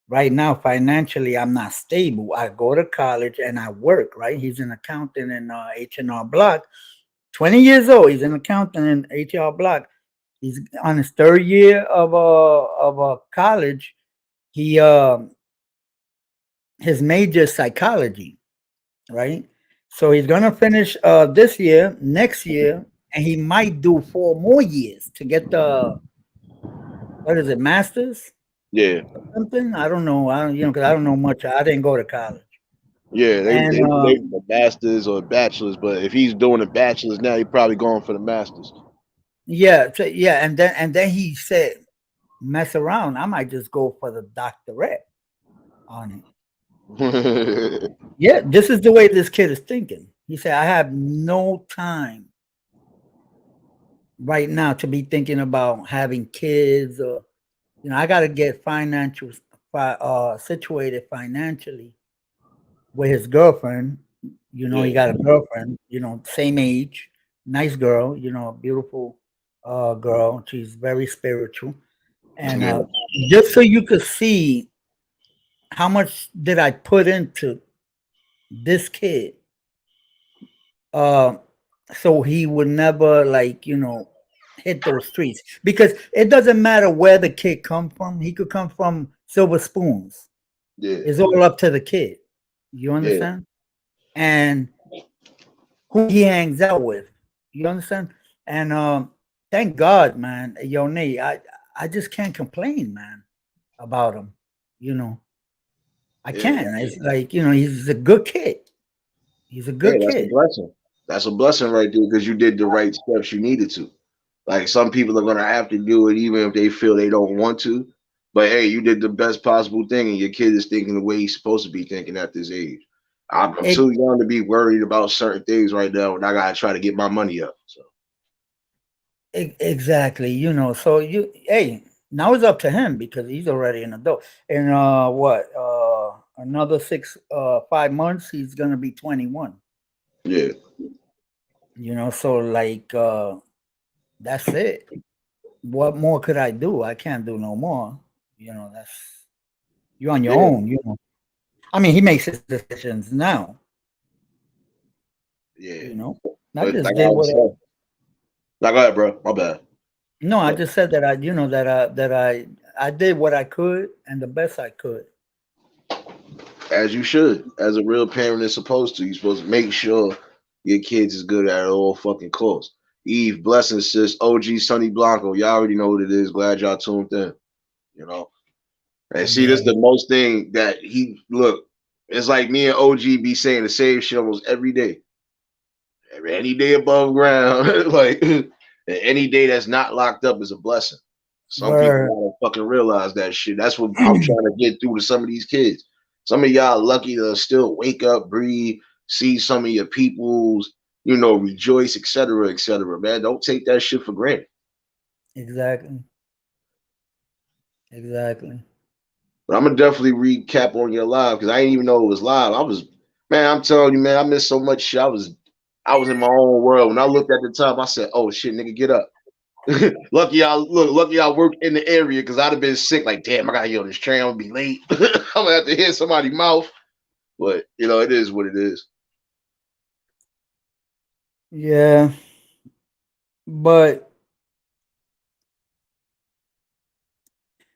Right now, financially, I'm not stable. I go to college and I work, right? He's an accountant in H&R Block. 20 years old. He's an accountant in H&R Block. He's on his third year of college. He his major is psychology, right? So he's gonna finish this year, next year, and he might do 4 more years to get the what is it, masters Yeah, or something? I don't know. I don't, you know, because I don't know much. I didn't go to college. yeah. And They the masters or bachelors, but if he's doing a bachelor's now, he's probably going for the masters. yeah, so, yeah, and then he said, mess around. I might just go for the doctorate on it. Yeah, this is the way this kid is thinking. He said, I have no time right now to be thinking about having kids or you know, I got to get financial situated financially with his girlfriend. You know, he Yeah, got a girlfriend, you know, same age, nice girl, you know, a beautiful girl. She's very spiritual. And yeah, just so you could see how much did I put into this kid, uh, so he would never like, you know, hit those streets. Because it doesn't matter where the kid come from. He could come from Silver Spoons. yeah, It's all up to the kid. You yeah, understand? And who he hangs out with. You understand? And thank God, man. Yo, Nate, I just can't complain, man, about him. You know, I yeah. can't. It's like, you know, he's a good kid. He's a Yeah, good that's a kid. blessing. That's a blessing right there because you did the right steps you needed to. Like some people are gonna have to do it even if they feel they don't want to. But hey, you did the best possible thing, and your kid is thinking the way he's supposed to be thinking at this age. I'm E- too young to be worried about certain things right now, and I gotta try to get my money up. So exactly. You know, so hey, now it's up to him because he's already an adult. And what? another 5 months, he's gonna be 21. Yeah. You know, so like that's it. What more could I do? I can't do no more. You know, that's you're on your Yeah. own, you know. I mean, he makes his decisions now, Yeah. you know. I But just like I did was what saying, like, go ahead, bro. My bad. no, I But just said that I, you know, that I did what I could and the best I could. as you should, as a real parent is supposed to, you're supposed to make sure your kids is good at all fucking costs. Eve, blessings, sis, OG, Sonny Blanco. Y'all already know what it is. Glad y'all tuned in. You know, and see, this Yeah, is the most thing that he look. It's like me and OG be saying the same shit almost every day. Any day above ground, like any day that's not locked up is a blessing. Some people word. gotta fucking realize that shit. That's what I'm trying to get through to some of these kids. Some of y'all lucky to still wake up, breathe, see some of your peoples, you know, rejoice, etc., etc. Man, don't take that shit for granted. Exactly. Exactly. But I'm gonna definitely recap on your live because I didn't even know it was live. Man, I'm telling you, man, I missed so much shit. I was in my own world. When I looked at the time, I said, "Oh shit, nigga, get up." Lucky I work in the area because I'd have been sick. Like, damn, I gotta get on this train. I'm gonna be late. I'm gonna have to hear somebody's mouth. But you know, it is what it is. Yeah, but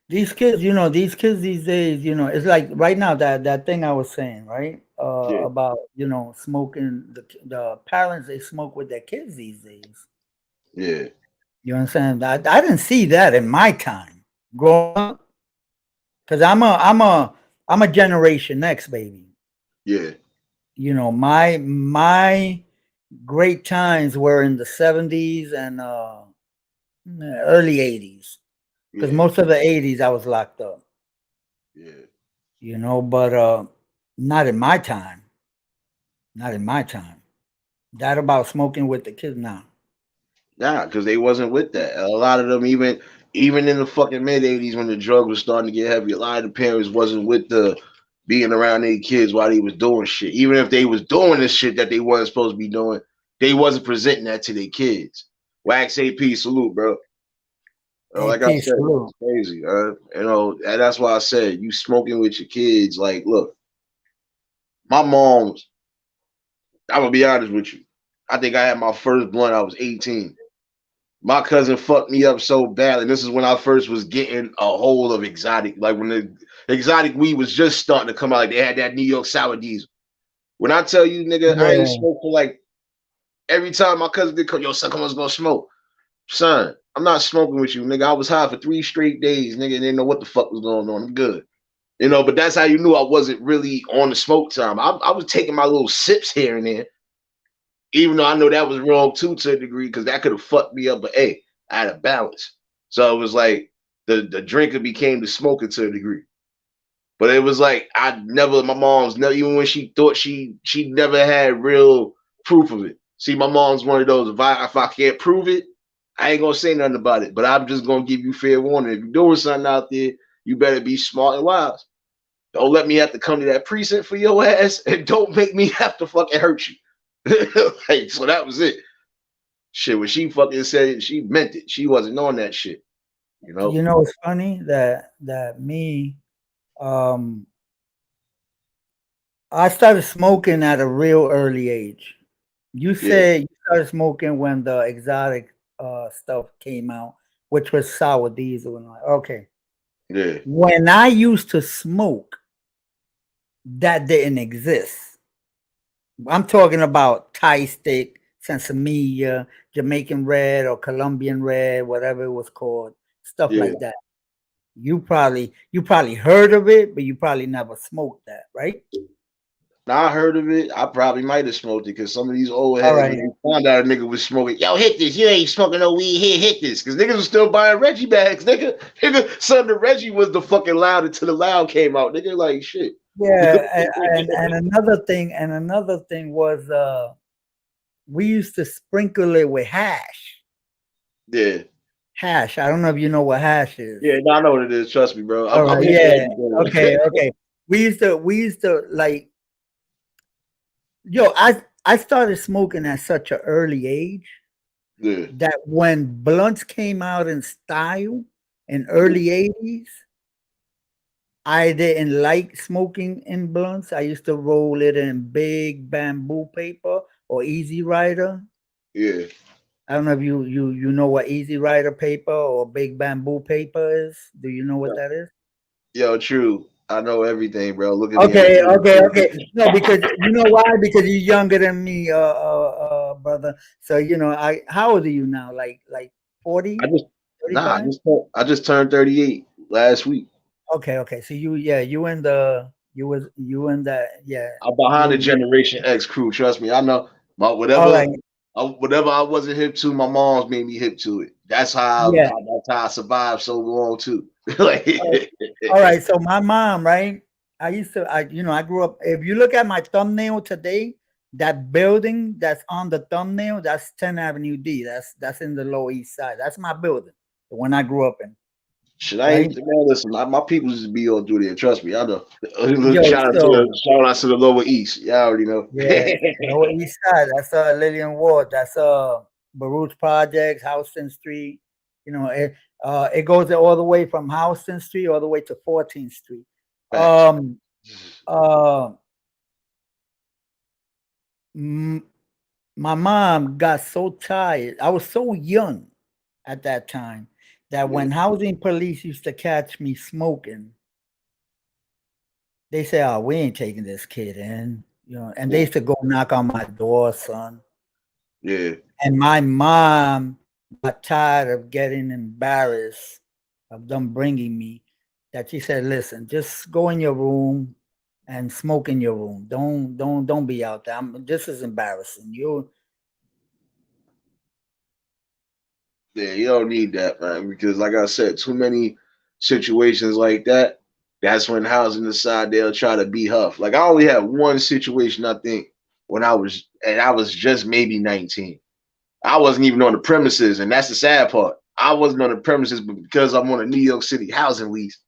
these kids, you know, these kids these days, you know, it's like right now that thing I was saying, right? Yeah, About you know smoking. The parents they smoke with their kids these days. yeah, You understand? I didn't see that in my time growing up because I'm a Generation X baby. yeah, You know, my great times were in the 70s and early 80s because yeah, most of the 80s I was locked up. yeah. You know, but not in my time. Not in my time. That about smoking with the kids now. Nah, because they wasn't with that. A lot of them, even in the fucking mid '80s when the drug was starting to get heavy, a lot of the parents wasn't with the being around their kids while they was doing shit. Even if they was doing this shit that they wasn't supposed to be doing, they wasn't presenting that to their kids. Wax AP, salute, bro. Hey, Like I peace, said, salute. it's crazy. You know, and that's why I said you smoking with your kids. Like, look, my mom's. I'm gonna be honest with you. I think I had my first blunt. I was 18. My cousin fucked me up so bad, and this is when I first was getting a hold of exotic. Like when the exotic weed was just starting to come out. Like they had that New York sour diesel. When I tell you, nigga, I ain't Yeah, smoked for like every time my cousin did come. Yo, son, come on, let's go smoke. Son, I'm not smoking with you, nigga. I was high for 3 straight days, nigga. Didn't know what the fuck was going on. I'm good. You know, but that's how you knew I wasn't really on the smoke time. I was taking my little sips here and there, even though I know that was wrong too to a degree, because that could have fucked me up. But hey, I had a balance. So it was like the drinker became the smoker to a degree. But it was like my mom's never, even when she thought she never had real proof of it. See, my mom's one of those, if I can't prove it, I ain't gonna say nothing about it. But I'm just gonna give you fair warning. If you're doing something out there, you better be smart and wise. Don't let me have to come to that precinct for your ass, and don't make me have to fucking hurt you. Like, so that was it. Shit, when she fucking said it, she meant it. She wasn't on that shit, you know? you know it's funny that me um I started smoking at a real early age. You Yeah, said you started smoking when the exotic stuff came out, which was sour diesel and like okay. yeah, When I used to smoke, that didn't exist. I'm talking about Thai stick, Sensimilla, Jamaican red or Colombian red, whatever it was called, stuff yeah. like that. You probably heard of it, but you probably never smoked that, right? Now I heard of it. I probably might have smoked it because some of these old All heads, right. when they found out a nigga was smoking, yo, hit this. You ain't smoking no weed here, hit this. Because niggas was still buying Reggie bags, nigga. Nigga, son, the Reggie was the fucking loud until the loud came out. Nigga, like shit. Yeah, and another thing was we used to sprinkle it with hash. Yeah. Hash. I don't know if you know what hash is. Yeah, no, I know what it is. Trust me, bro. All I'm right, hip to yeah. everything. Okay, okay. we used to like, yo, I started smoking at such an early age Yeah. that when blunts came out in style in early 80s, I didn't like smoking in blunts. I used to roll it in big bamboo paper or Easy Rider. Yeah. I don't know if you know what Easy Rider paper or big bamboo paper is. Do you know what that is? Yo, true. I know everything, bro. Look at me. I'm Okay, okay, 22. okay. No, because you know why? Because you're younger than me, brother. So you know, I how old are you now? Like I 40, just nah. 35? I just turned 38 last week. Okay, okay. So you yeah, you in the you in that yeah. I'm behind the You Generation X crew. Trust me. I know my all right. whatever I wasn't hip to, my mom's made me hip to it. Yeah. That's how I survived so long too. Like All right. So my mom, right? I grew up. If you look at my thumbnail today, that building that's on the thumbnail, that's 10th Avenue D. That's in the Lower East Side. That's my building, the one I grew up in. shit, I Right? ain't man. Listen, my people just be all through there. Trust me, I know. Yo, so Shout out to the Lower East. Y'all already know. yeah, Lower East Side. That's Lillian Ward. That's Baruch Projects, Houston Street. You know, it goes all the way from Houston Street all the way to 14th Street. Facts. Um, uh, m- my mom got so tired. I was so young at that time that Yeah. when housing police used to catch me smoking, they say, "Oh, we ain't taking this kid in," you know. And they used to go knock on my door, son. Yeah. And my mom got tired of getting embarrassed of them bringing me. That she said, "Listen, just go in your room and smoke in your room. Don't be out there. This is embarrassing. You Yeah, you don't need that, man, because like I said, too many situations like that. That's when housing decide they'll try to be Huff. Like I only had one situation, I think, when I was just maybe 19. I wasn't even on the premises, and that's the sad part. I wasn't on the premises, but because I'm on a New York City housing lease,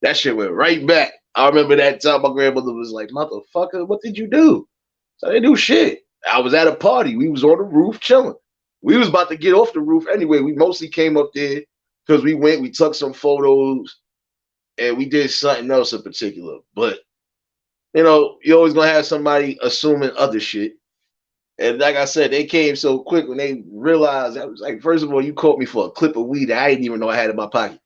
that shit went right back. I remember that time my grandmother was like, "Motherfucker, what did you do?" So they do shit. I was at a party. We was on the roof chilling. We was about to get off the roof anyway. We mostly came up there because we took some photos, and we did something else in particular. But you know, you always gonna have somebody assuming other shit. And like I said, they came so quick when they realized I was like, first of all, you caught me for a clip of weed that I didn't even know I had in my pocket.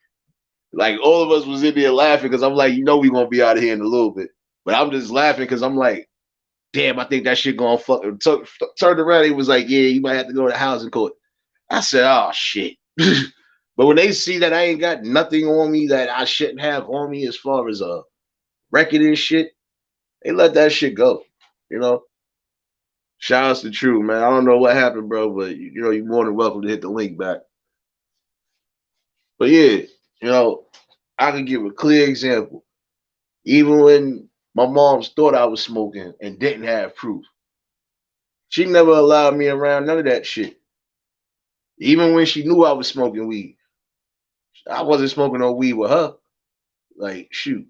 Like all of us was in there laughing because I'm like, you know, we gonna be out of here in a little bit. But I'm just laughing because I'm like, damn, I think that shit gonna fucking turned around. He was like, yeah, you might have to go to housing court. I said, oh shit. But when they see that I ain't got nothing on me that I shouldn't have on me as far as a record and shit, they let that shit go. You know? Shout outs to True, man. I don't know what happened, bro, but you know, you're more than welcome to hit the link back. But yeah, you know, I can give a clear example. Even when my mom's thought I was smoking and didn't have proof, she never allowed me around none of that shit. Even when she knew I was smoking weed, I wasn't smoking no weed with her. Like, shoot.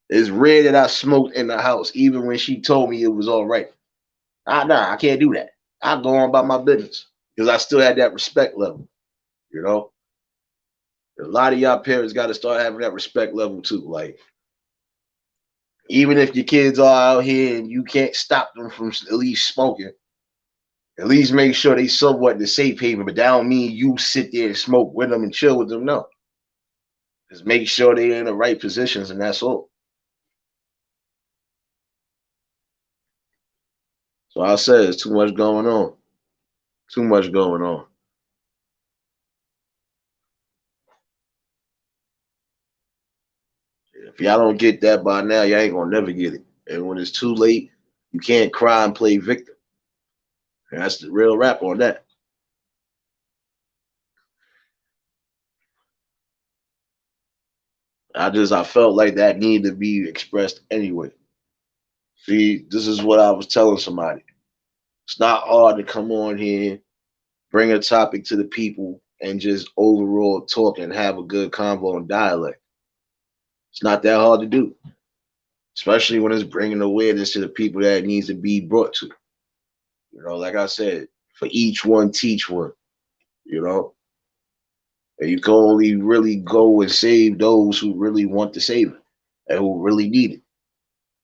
It's rare that I smoked in the house, even when she told me it was all right. I can't do that. I go on about my business because I still had that respect level. You know, a lot of y'all parents got to start having that respect level too. Like, even if your kids are out here and you can't stop them from at least smoking, at least make sure they somewhat in the safe haven. But that don't mean you sit there and smoke with them and chill with them. No, just make sure they're in the right positions, and that's all. So I said, it's too much going on. Too much going on. If y'all don't get that by now, y'all ain't gonna never get it. And when it's too late, you can't cry and play victim. And that's the real rap on that. I felt like that needed to be expressed anyway. See, this is what I was telling somebody. It's not hard to come on here, bring a topic to the people, and just overall talk and have a good convo and dialect. It's not that hard to do, especially when it's bringing awareness to the people that it needs to be brought to. You know, like I said, for each one, teach one. You know, and you can only really go and save those who really want to save it and who really need it.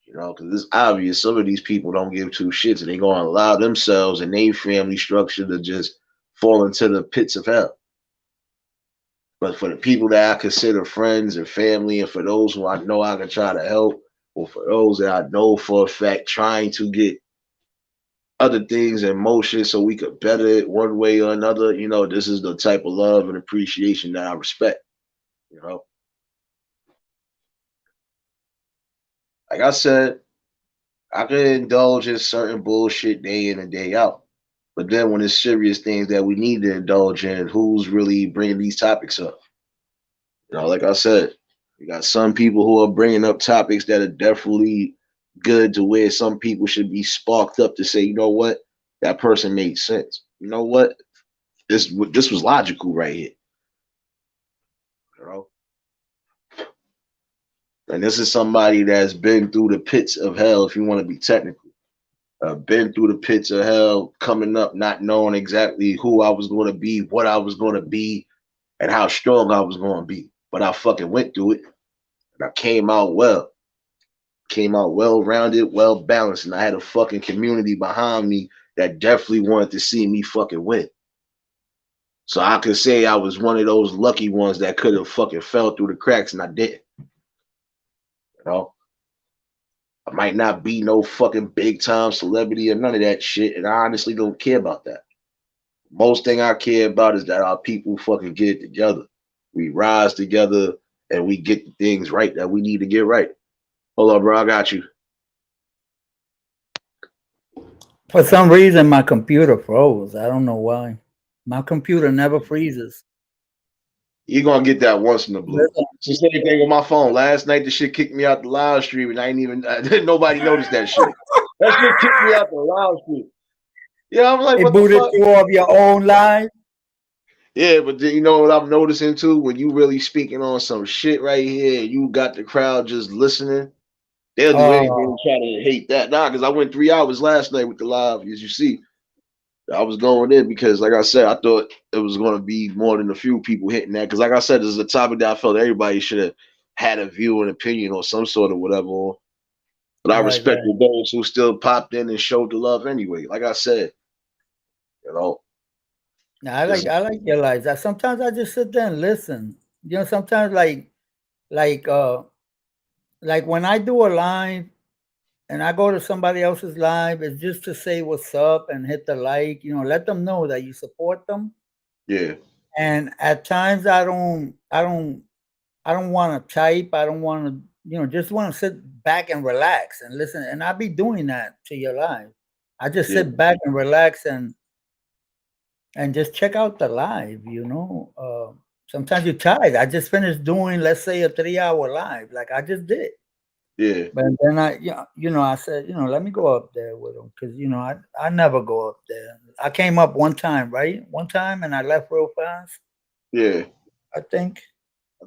You know, because it's obvious some of these people don't give two shits and they gonna allow themselves and their family structure to just fall into the pits of hell. But for the people that I consider friends and family, and for those who I know I can try to help, or for those that I know for a fact trying to get other things in motion so we could better it one way or another, you know, this is the type of love and appreciation that I respect. You know, like I said, I can indulge in certain bullshit day in and day out. But then when it's serious things that we need to indulge in, who's really bringing these topics up? You know, like I said, you got some people who are bringing up topics that are definitely good to where some people should be sparked up to say, you know what, that person made sense. You know what, this was logical right here. You know, and this is somebody that's been through the pits of hell, if you want to be technical. Been through the pits of hell, coming up, not knowing exactly who I was going to be, what I was going to be, and how strong I was going to be. But I fucking went through it, and I came out well. Came out well rounded, well balanced, and I had a fucking community behind me that definitely wanted to see me fucking win. So I could say I was one of those lucky ones that could have fucking fell through the cracks, and I didn't. You know, I might not be no fucking big time celebrity or none of that shit, and I honestly don't care about that. Most thing I care about is that our people fucking get it together. We rise together and we get the things right that we need to get right. Hold on, bro. I got you. For some reason, my computer froze. I don't know why. My computer never freezes. You're gonna get that once in a blue. It's the same thing with my phone. Last night, the shit kicked me out the live stream, and I ain't even nobody noticed that shit. That shit kicked me out the live stream. Yeah, I'm like, It what the booted fuck? you off your own live. Yeah, but then, you know what I'm noticing too? When you really speaking on some shit right here, you got the crowd just listening. They'll do anything to try to hate that. Nah, because I went 3 hours last night with the live, as you see. I was going in because, like I said, I thought it was going to be more than a few people hitting that. Because, like I said, this is a topic that I felt everybody should have had a view and opinion or some sort of whatever. But I respected those who still popped in and showed the love anyway. Like I said, you know. I like your lives. Sometimes I just sit there and listen. You know, sometimes like when I do a live and I go to somebody else's live, it's just to say what's up and hit the like, you know, let them know that you support them. Yeah. And at times I don't want to type. I don't want to, you know, just want to sit back and relax and listen. And I'll be doing that to your live. I just sit back and relax and just check out the live, you know. Sometimes you're tired. I just finished doing, let's say, a 3-hour live, like I just did. Yeah. But then I said, you know, let me go up there with them because, you know, I never go up there. I came up one time, right? One time, and I left real fast. Yeah. I think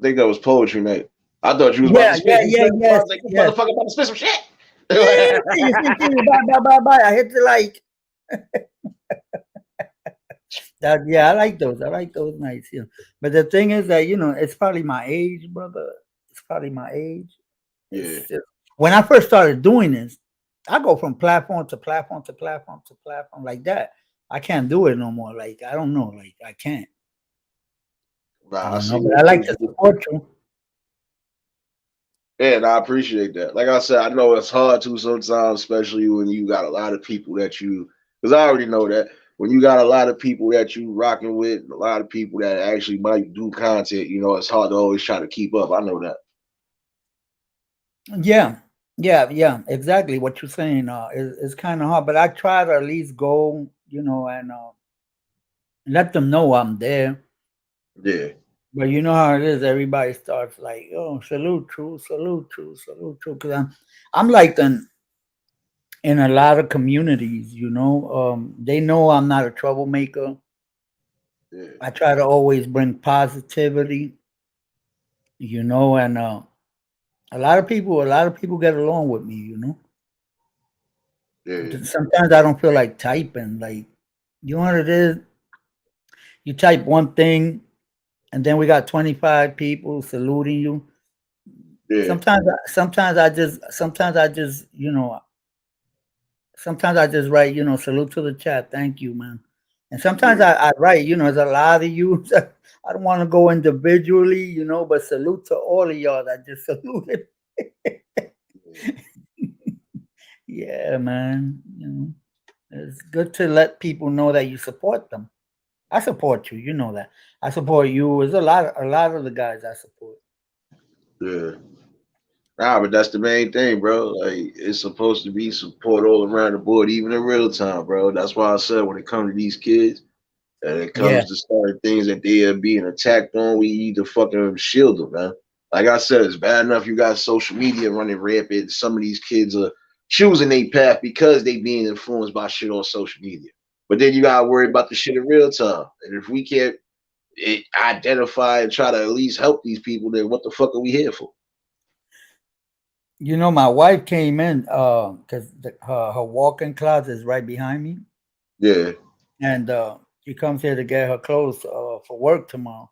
that was poetry night. I thought you was about to spit some shit. I was like, this motherfucker about to spit some shit. Bye. I hit the like. I like those. I like those nights. You know. But the thing is that, you know, it's probably my age, brother. It's probably my age. Yeah. When I first started doing this, I go from platform to platform to platform to platform like that. I can't do it no more. Like, I don't know. Like, I can't. Nah, I like to support you. Yeah, and I appreciate that. Like I said, I know it's hard to sometimes, especially when you got a lot of people that you, because I already know that when you got a lot of people that you rocking with, a lot of people that actually might do content, you know, it's hard to always try to keep up. I know that. Yeah, exactly what you're saying. Is kind of hard, but I try to at least go, you know, and let them know I'm there. Yeah. But you know how it is. Everybody starts like, "Oh, salute, true." Because I'm like in a lot of communities, you know, they know I'm not a troublemaker. Yeah. I try to always bring positivity, you know, and A lot of people get along with me, you know. Yeah, Sometimes I don't feel like typing. Like, you know what it is? You type one thing, and then we got 25 people saluting you. yeah, Sometimes I just, sometimes I just write, salute to the chat, thank you, man. And sometimes yeah. I write, there's a lot of you. I don't want to go individually, but salute to all of y'all that just saluted. Yeah, man. It's good to let people know that you support them. I support you, you know that. I support you. There's a lot of the guys I support. Yeah. Nah, but that's the main thing, bro. Like it's supposed to be support all around the board, even in real time, bro. That's why I said when it comes to these kids, and it Yeah. comes to certain things that they are being attacked on, we need to fucking shield them, man. Like I said, it's bad enough you got social media running rampant. Some of these kids are choosing their path because they being influenced by shit on social media. But then you gotta worry about the shit in real time. And if we can't identify and try to at least help these people, then what the fuck are we here for? My wife came in because her walk-in closet is right behind me, Yeah. and she comes here to get her clothes for work tomorrow.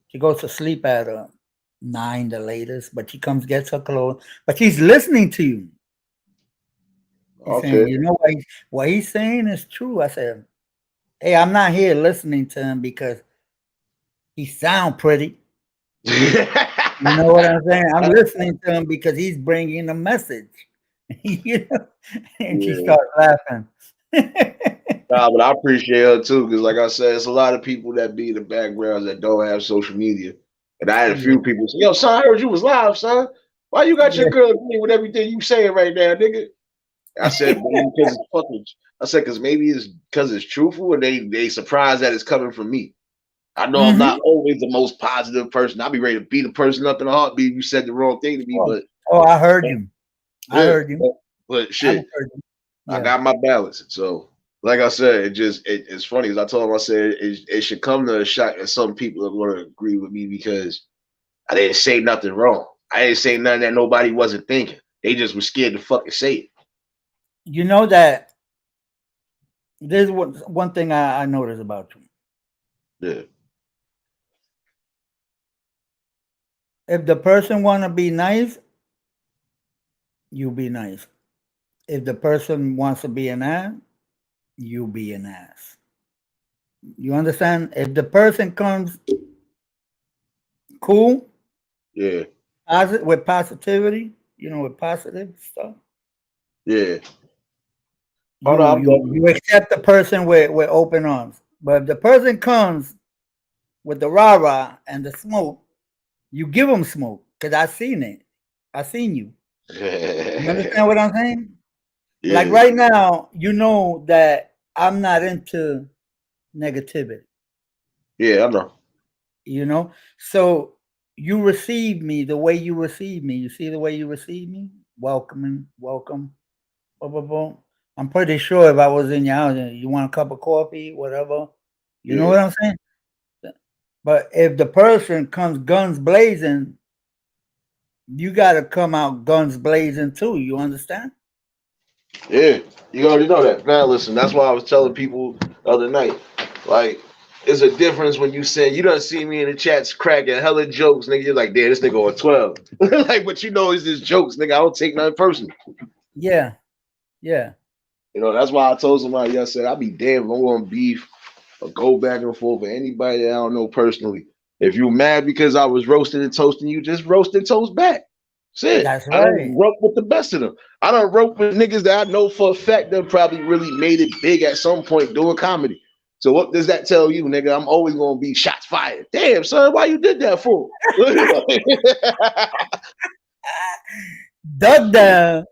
She goes to sleep at 9 the latest, but she comes gets her clothes. But she's listening to you. He's Okay. saying, what he's saying is true. I said, hey, I'm not here listening to him because he sound pretty. You know what I'm saying? I'm listening to him because he's bringing a message. you know? And she Yeah. starts laughing. Nah, but I appreciate her too, because like I said, it's a lot of people that be in the backgrounds that don't have social media. And I had a Yeah, few people say, yo, son, I heard you was live, son. Why you got your yeah. girl agree with everything you saying right now, nigga? I said, maybe because it's fucking I said, because maybe it's because it's truthful and they surprised that it's coming from me. I know I'm not hmm always the most positive person. I'll be ready to beat a person up in a heartbeat if you said the wrong thing to me, Oh, but oh, I heard you. I yeah, heard you. but I shit. heard you. I Yeah. got my balance. So, like I said, it's funny as I told him. I said it should come to a shock that some people are going to agree with me because I didn't say nothing wrong. I didn't say nothing that nobody wasn't thinking. They just were scared to fucking say it. You know that there's one thing I noticed about you. Yeah, If the person want to be nice, you be nice. If the person wants to be an ass, you be an ass. You understand? If the person comes cool, yeah, positive with positivity, with positive stuff, yeah. Oh no, you I'm you definitely. you accept the person with open arms. But if the person comes with the rah rah and the smoke, you give them smoke because I seen it. I seen you. You understand what I'm saying? Like Yeah, right now, you know that I'm not into negativity. yeah. I know. So you receive me the way you receive me. You see the way you receive me, welcoming, welcome, blah, blah, blah. I'm pretty sure if I was in your house, you want a cup of coffee, whatever. You know Yeah, what I'm saying? But if the person comes guns blazing, you got to come out guns blazing too. You understand? yeah. You already know that. Now listen, that's why I was telling people the other night. Like, it's a difference when you say you don't see me in the chats cracking hella jokes, nigga. You're like, damn, this nigga on 12. Like, but you know it's just jokes, nigga. I don't take nothing personal. Yeah, yeah. That's why I told somebody yesterday, I'll be damned if I'm gonna beef or go back and forth with anybody that I don't know personally. If you mad because I was roasting and toasting you, just roast and toast back. That's it. That's I right. don't rope with the best of them. I don't rope with niggas that I know for a fact that probably really made it big at some point doing comedy. So what does that tell you, nigga? I'm always gonna be shots fired. Damn, son, why you did that for? Duck down.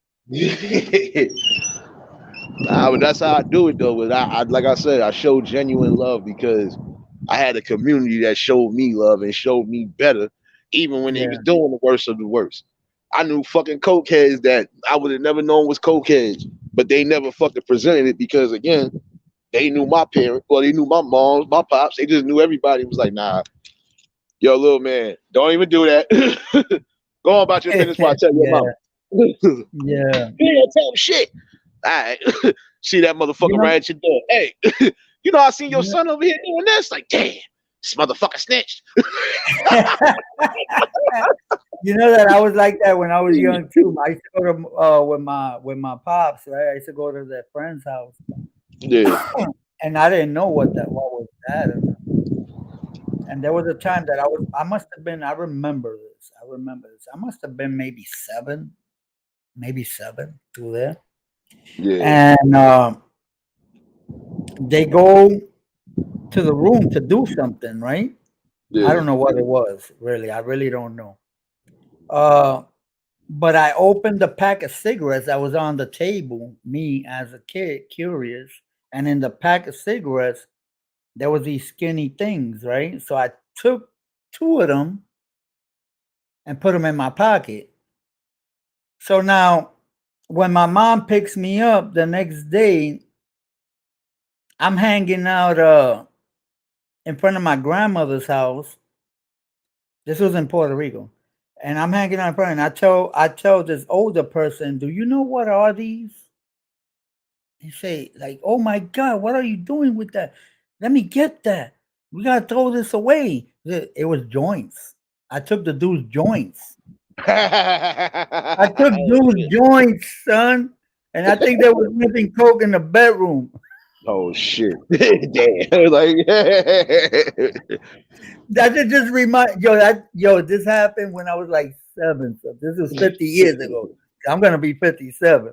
Nah, but that's how I do it though. But I like I said, I show genuine love because I had a community that showed me love and showed me better, even when they was Yeah. doing the worst of the worst. I knew fucking cokeheads that I would have never known was cokeheads, but they never fucking presented it because again, they knew my parents, well, they knew my moms, my pops, they just knew everybody was like, nah, yo, little man, don't even do that. Go on about your business while I tell your Yeah, mama. yeah. You ain't gonna tell him shit. All right. See that motherfucker You know, right at your door. Hey, you know I seen your you know, son over here doing this. Like, damn, this motherfucker snitched. you know that I was like that when I was young too. I used to go to with my pops, right? I used to go to their friend's house, Yeah. and I didn't know what was that. And there was a time that I must have been. I remember this. I must have been maybe seven through there. Yeah. And they go to the room to do something, right? I Yeah. don't know what it was, really. I really don't know. Uh, but I opened the pack of cigarettes that was on the table, me as a kid, curious. And in the pack of cigarettes, there was these skinny things, right? So I took two of them and put them in my pocket. So now, when my mom picks me up the next day, I'm hanging out in front of my grandmother's house. This was in Puerto Rico. And I'm hanging out in front, and I tell this older person, "Do you know what are these?" He say, like, "Oh my God, what are you doing with that? Let me get that. We gotta throw this away." It was joints. I took the dude's joints. I took dude's joints, son. And I think there was nothing coke in the bedroom. Oh shit. Damn. Like That just remind this happened when I was like 7. So this is 50 years ago. I'm gonna be 57.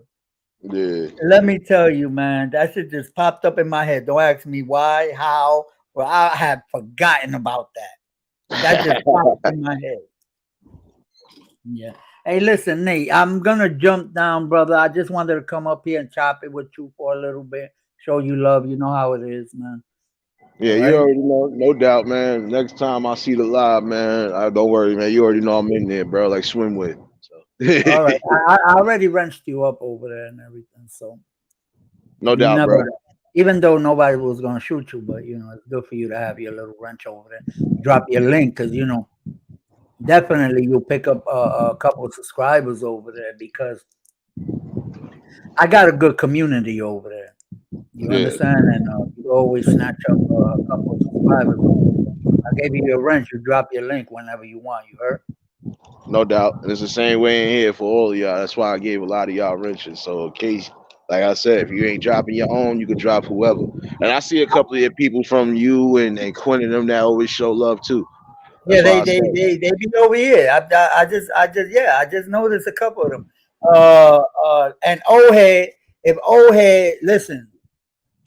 yeah. Let me tell you, man, that shit just popped up in my head. Don't ask me why, how. Well, I had forgotten about that. That just popped in my head. Yeah. Hey, listen, Nate, I'm gonna jump down, brother. I just wanted to come up here and chop it with you for a little bit, show you love. You know how it is, man. Yeah, All you right. already know, no doubt, man. Next time I see the live, man, don't worry, man. You already know I'm in there, bro. Like swim with. All So right. I already wrenched you up over there and everything. So no you doubt, bro. never, even though nobody was gonna shoot you, but it's good for you to have your little wrench over there. Drop your link because definitely you'll pick up a couple of subscribers over there because I got a good community over there. You Yeah, understand? And you always snatch up a couple of subscribers over there. I gave you your wrench. You drop your link whenever you want. You heard? no doubt. And it's the same way in here for all of y'all. That's why I gave a lot of y'all wrenches. So in case, like I said, if you ain't dropping your own, you can drop whoever. And I see a couple of people from you and Quinn and them that always show love too. Yeah, That's why they I they said, they they be over here. I just noticed a couple of them. And old head, if old head, listen,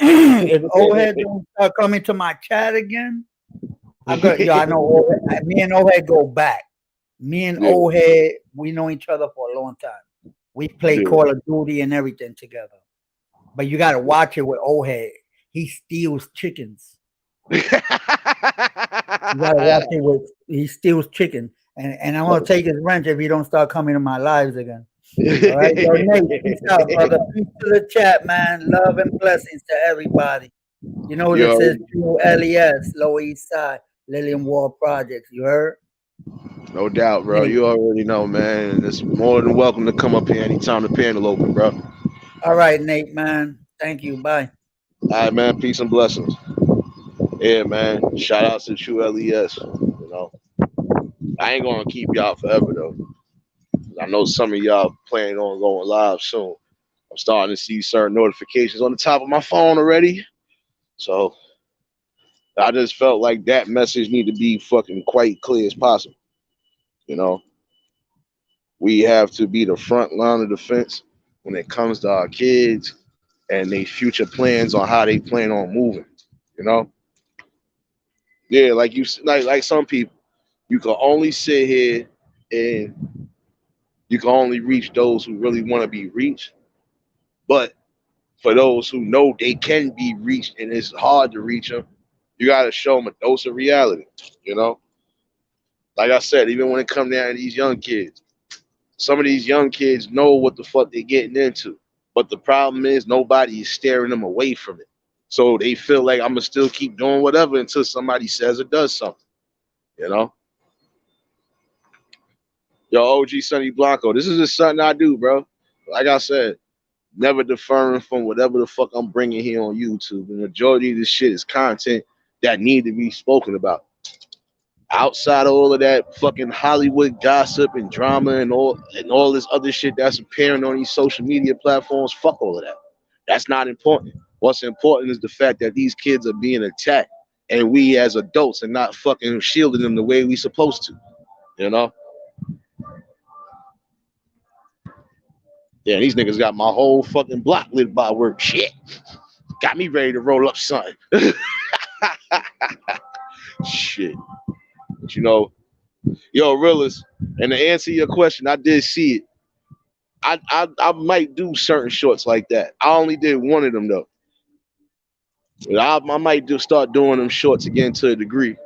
if old head don't start coming to my chat again, I'm gonna. I know me and old head go back. Me and yeah, old head, we know each other for a long time. We play yeah. Call of Duty and everything together. But you gotta watch it with old head. He steals chickens. You gotta watch it with he steals chicken. And I'm gonna take his wrench if he don't start coming in my lives again. All right, yo, Nate, peace out, brother. Peace to the chat, man. Love and blessings to everybody. You know this Yo, is True LES, Lower East Side, Lillian Wall Projects. You heard? no doubt, bro. Nate. You already know, man. And it's more than welcome to come up here anytime the panel open, bro. All All right, Nate, man. Thank you. Bye. right, man. Peace and blessings. Yeah, man. Shout out to True LES. I ain't gonna keep y'all forever though. I know some of y'all planning on going live soon. I'm starting to see certain notifications on the top of my phone already. So I just felt like that message need to be fucking quite clear as possible. You know, we have to be the front line of defense when it comes to our kids and their future plans on how they plan on moving. You know, yeah, like you like some people, you can only sit here and you can only reach those who really want to be reached. But for those who know they can be reached and it's hard to reach them, you got to show them a dose of reality. You know, like I said, even when it comes down to these young kids, some of these young kids know what the fuck they're getting into. But the problem is nobody is steering them away from it. So they feel like I'm gonna still keep doing whatever until somebody says or does something. You know? Yo, OG Sonny Blanco, this is just something I do, bro. Like I said, never deferring from whatever the fuck I'm bringing here on YouTube. The majority of this shit is content that need to be spoken about. Outside of all of that fucking Hollywood gossip and drama and all this other shit that's appearing on these social media platforms, fuck all of that. That's not important. What's important is the fact that these kids are being attacked, and we as adults are not fucking shielding them the way we supposed to. You know? Yeah, these niggas got my whole fucking block lit by work. Shit. Got me ready to roll up something. Shit. But you know, yo, realist, and to answer your question, I did see it. I might do certain shorts like that. I only did one of them though. But I might start doing them shorts again to a degree.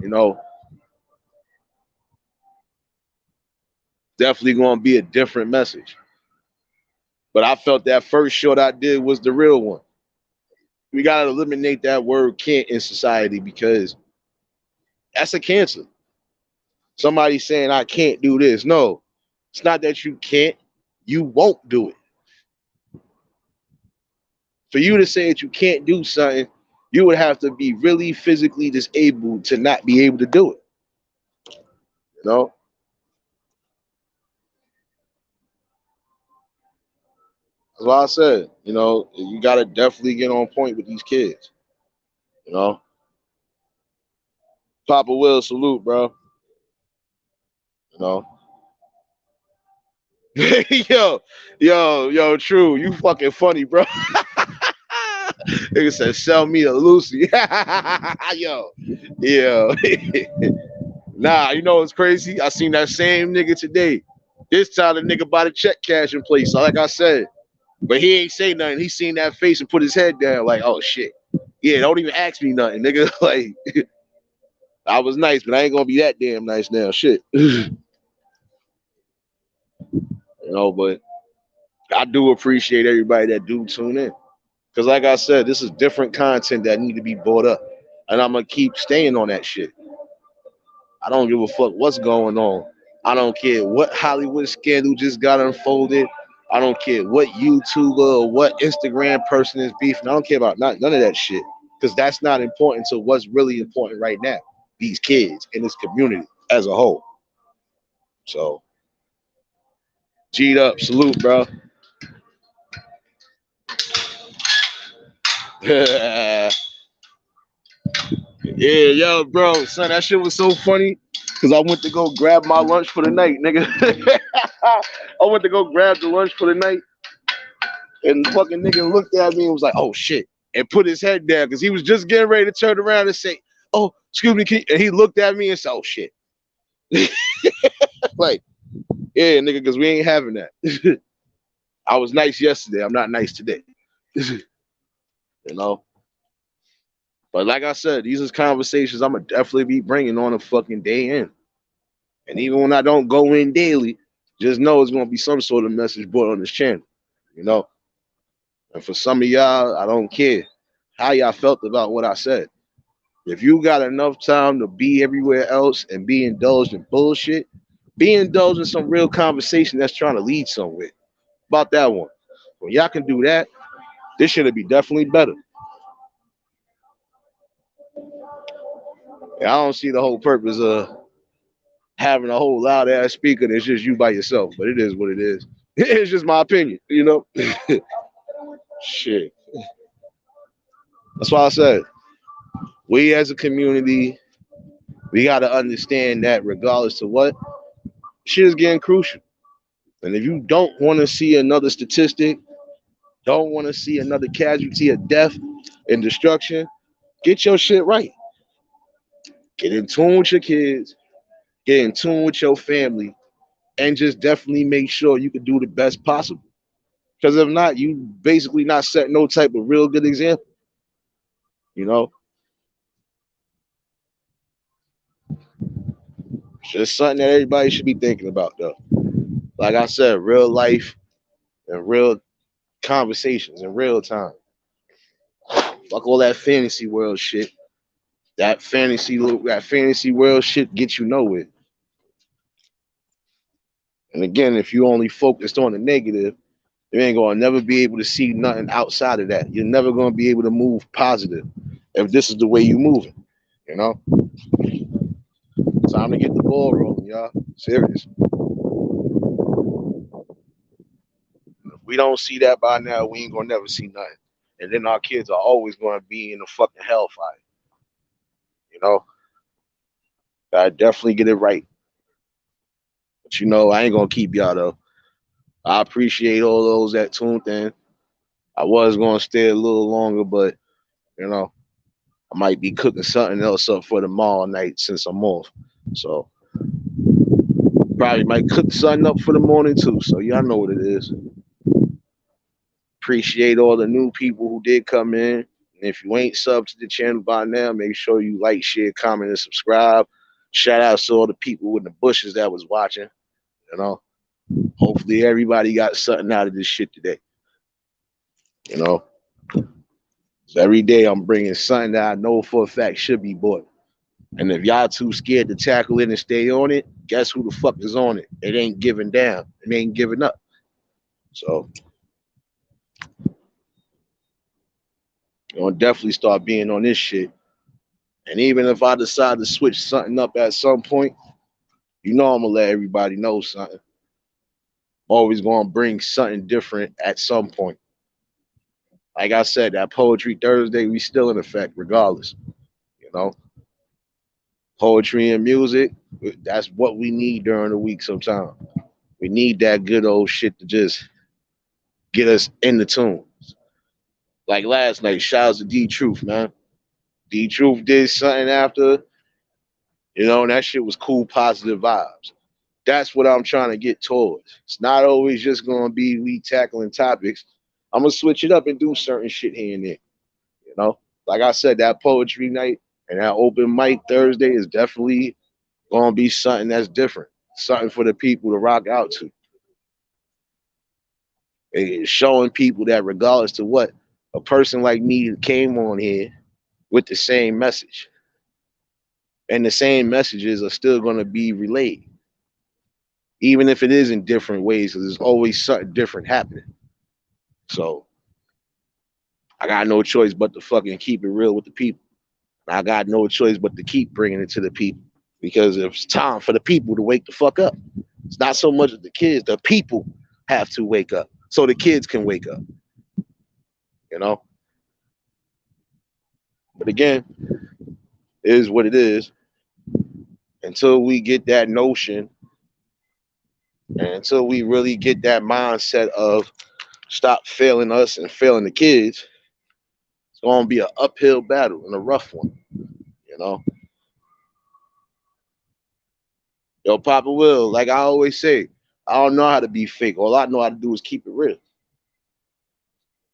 You know, definitely gonna be a different message. But I felt that first short I did was the real one. We gotta eliminate that word "can't" in society because that's a cancer. Somebody saying I can't do this. No, it's not that you can't. You won't do it. For you to say that you can't do something, you would have to be really physically disabled to not be able to do it. You know? That's why I said, you know, you gotta definitely get on point with these kids. You know? Papa Will, salute, bro. You know? yo, true. You fucking funny, bro. Nigga said, sell me a Lucy. Yo, yeah. Nah, you know what's crazy? I seen that same nigga today. This time the nigga bought a check cash in place. So like I said, but he ain't say nothing. He seen that face and put his head down like, oh shit. Yeah, don't even ask me nothing, nigga. Like, I was nice, but I ain't gonna be that damn nice now. Shit. You know, but I do appreciate everybody that do tune in. Because like I said, this is different content that need to be brought up. And I'm going to keep staying on that shit. I don't give a fuck what's going on. I don't care what Hollywood scandal just got unfolded. I don't care what YouTuber or what Instagram person is beefing. I don't care about none of that shit. Because that's not important to what's really important right now. These kids and this community as a whole. So, G'd up. Salute, bro. Yeah, yo, bro, son, that shit was so funny because I went to go grab my lunch for the night, nigga. I went to go grab the lunch for the night, and the fucking nigga looked at me and was like, "Oh shit," and put his head down because he was just getting ready to turn around and say, "Oh, excuse me," and he looked at me and said, "Oh shit," like, yeah, nigga, because we ain't having that. I was nice yesterday. I'm not nice today. You know. But like I said, these are conversations I'm gonna definitely be bringing on a fucking day in. And even when I don't go in daily, just know it's gonna be some sort of message brought on this channel, you know. And for some of y'all, I don't care how y'all felt about what I said. If you got enough time to be everywhere else and be indulged in bullshit, be indulged in some real conversation that's trying to lead somewhere. About that one. When y'all can do that, this should be definitely better. And I don't see the whole purpose of having a whole loud ass speaker that's just you by yourself, but it is what it is. It's just my opinion, you know. Shit. That's why I said we as a community, we gotta understand that regardless of what, shit is getting crucial. And if you don't want to see another statistic, don't want to see another casualty of death and destruction, get your shit right. Get in tune with your kids, get in tune with your family, and just definitely make sure you can do the best possible. Because if not, you basically not set no type of real good example. You know? It's just something that everybody should be thinking about though. Like I said, real life and real conversations in real time. Fuck all that fantasy world shit. That fantasy world shit gets you nowhere. And again, if you only focused on the negative, you ain't gonna never be able to see nothing outside of that. You're never gonna be able to move positive if this is the way you moving. You know, time to get the ball rolling, y'all. Serious. If we don't see that by now, we ain't gonna never see nothing. And then our kids are always gonna be in the fucking hellfire. You know, I definitely get it right. But you know, I ain't gonna keep y'all though. I appreciate all those that tuned in. I was gonna stay a little longer, but you know, I might be cooking something else up for tomorrow night since I'm off. So probably might cook something up for the morning too. So y'all know what it is. Appreciate all the new people who did come in. And if you ain't subbed to the channel by now, make sure you like, share, comment, and subscribe. Shout out to all the people in the bushes that was watching. You know, hopefully everybody got something out of this shit today. You know, so every day I'm bringing something that I know for a fact should be bought. And if y'all too scared to tackle it and stay on it, guess who the fuck is on it? It ain't giving down. It ain't giving up. So you're gonna definitely start being on this shit. And even if I decide to switch something up at some point, you know I'm gonna let everybody know something. Always gonna bring something different at some point. Like I said, that Poetry Thursday, we still in effect regardless. You know, poetry and music, that's what we need during the week sometimes. We need that good old shit to just get us in the tune. Like last night, shouts to D Truth, man. D Truth did something after, you know, and that shit was cool, positive vibes. That's what I'm trying to get towards. It's not always just gonna be we tackling topics. I'm gonna switch it up and do certain shit here and there. You know, like I said, that poetry night and that open mic Thursday is definitely gonna be something that's different, something for the people to rock out to. It's showing people that regardless to what, a person like me came on here with the same message, and the same messages are still gonna be relayed, even if it is in different ways, because there's always something different happening. So I got no choice but to fucking keep it real with the people. I got no choice but to keep bringing it to the people, because it's time for the people to wake the fuck up. It's not so much of the kids, the people have to wake up so the kids can wake up, you know? But again, it is what it is. Until we get that notion and until we really get that mindset of stop failing us and failing the kids, it's going to be an uphill battle and a rough one, you know? Yo, Papa Will, like I always say, I don't know how to be fake. All I know how to do is keep it real.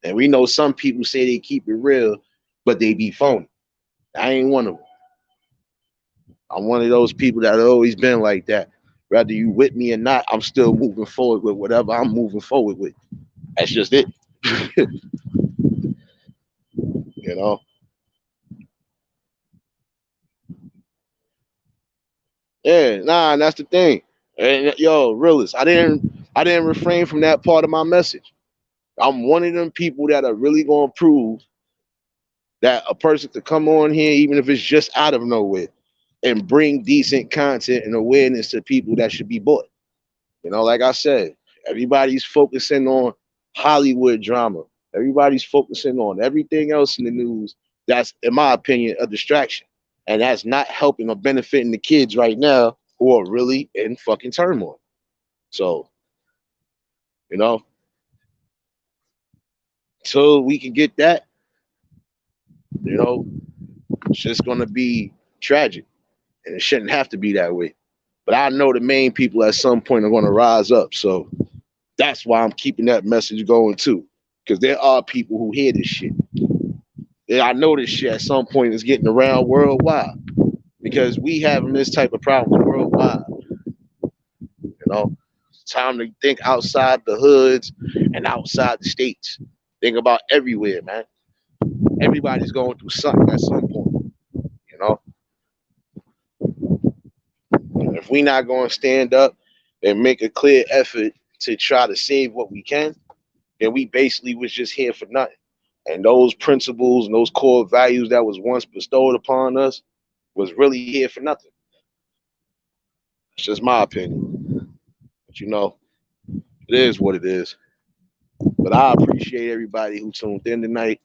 And we know some people say they keep it real, but they be phony. I ain't one of them. I'm one of those people that have always been like that. Whether you with me or not, I'm still moving forward with whatever I'm moving forward with. That's just it. You know? Yeah, nah, and that's the thing. And yo, realist, I didn't refrain from that part of my message. I'm one of them people that are really gonna prove that a person to come on here, even if it's just out of nowhere, and bring decent content and awareness to people that should be bought. You know, like I said, everybody's focusing on Hollywood drama. Everybody's focusing on everything else in the news. That's, in my opinion, a distraction. And that's not helping or benefiting the kids right now who are really in fucking turmoil. So, you know, until we can get that, you know, it's just going to be tragic. And it shouldn't have to be that way. But I know the main people at some point are going to rise up. So that's why I'm keeping that message going too. Because there are people who hear this shit. Yeah, I know this shit at some point is getting around worldwide. Because we having this type of problem worldwide. You know, it's time to think outside the hoods and outside the states. Think about everywhere, man. Everybody's going through something at some point. You know, and if we not going to stand up and make a clear effort to try to save what we can, then we basically was just here for nothing. And those principles and those core values that was once bestowed upon us was really here for nothing. It's just my opinion. But you know, it is what it is. But I appreciate everybody who tuned in tonight.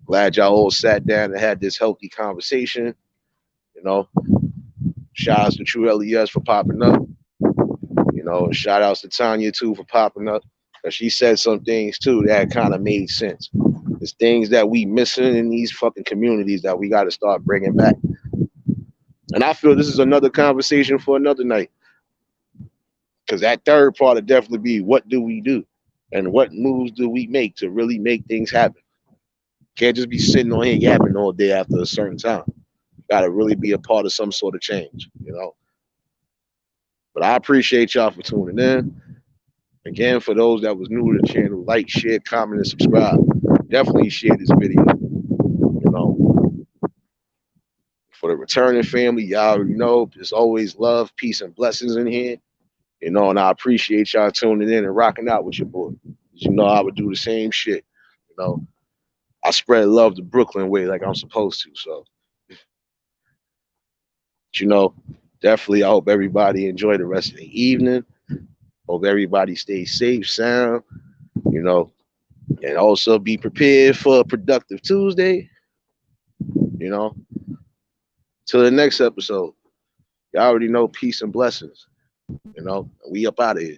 Glad y'all all sat down and had this healthy conversation. You know, shout outs to True LES for popping up. You know, shout outs to Tanya too for popping up. Cause she said some things too that kind of made sense. There's things that we missing in these fucking communities that we got to start bringing back. And I feel this is another conversation for another night. Because that third part would definitely be what do we do? And what moves do we make to really make things happen? Can't just be sitting on here yapping all day after a certain time. Got to really be a part of some sort of change, you know? But I appreciate y'all for tuning in. Again, for those that was new to the channel, like, share, comment, and subscribe. Definitely share this video. You know, for the returning family, y'all already know there's always love, peace, and blessings in here. You know, and I appreciate y'all tuning in and rocking out with your boy. You know, I would do the same shit. You know, I spread love the Brooklyn way like I'm supposed to. So, you know, definitely, I hope everybody enjoy the rest of the evening. Hope everybody stays safe, sound, you know, and also be prepared for a productive Tuesday. You know, till the next episode. Y'all already know, peace and blessings. You know, we up out of here.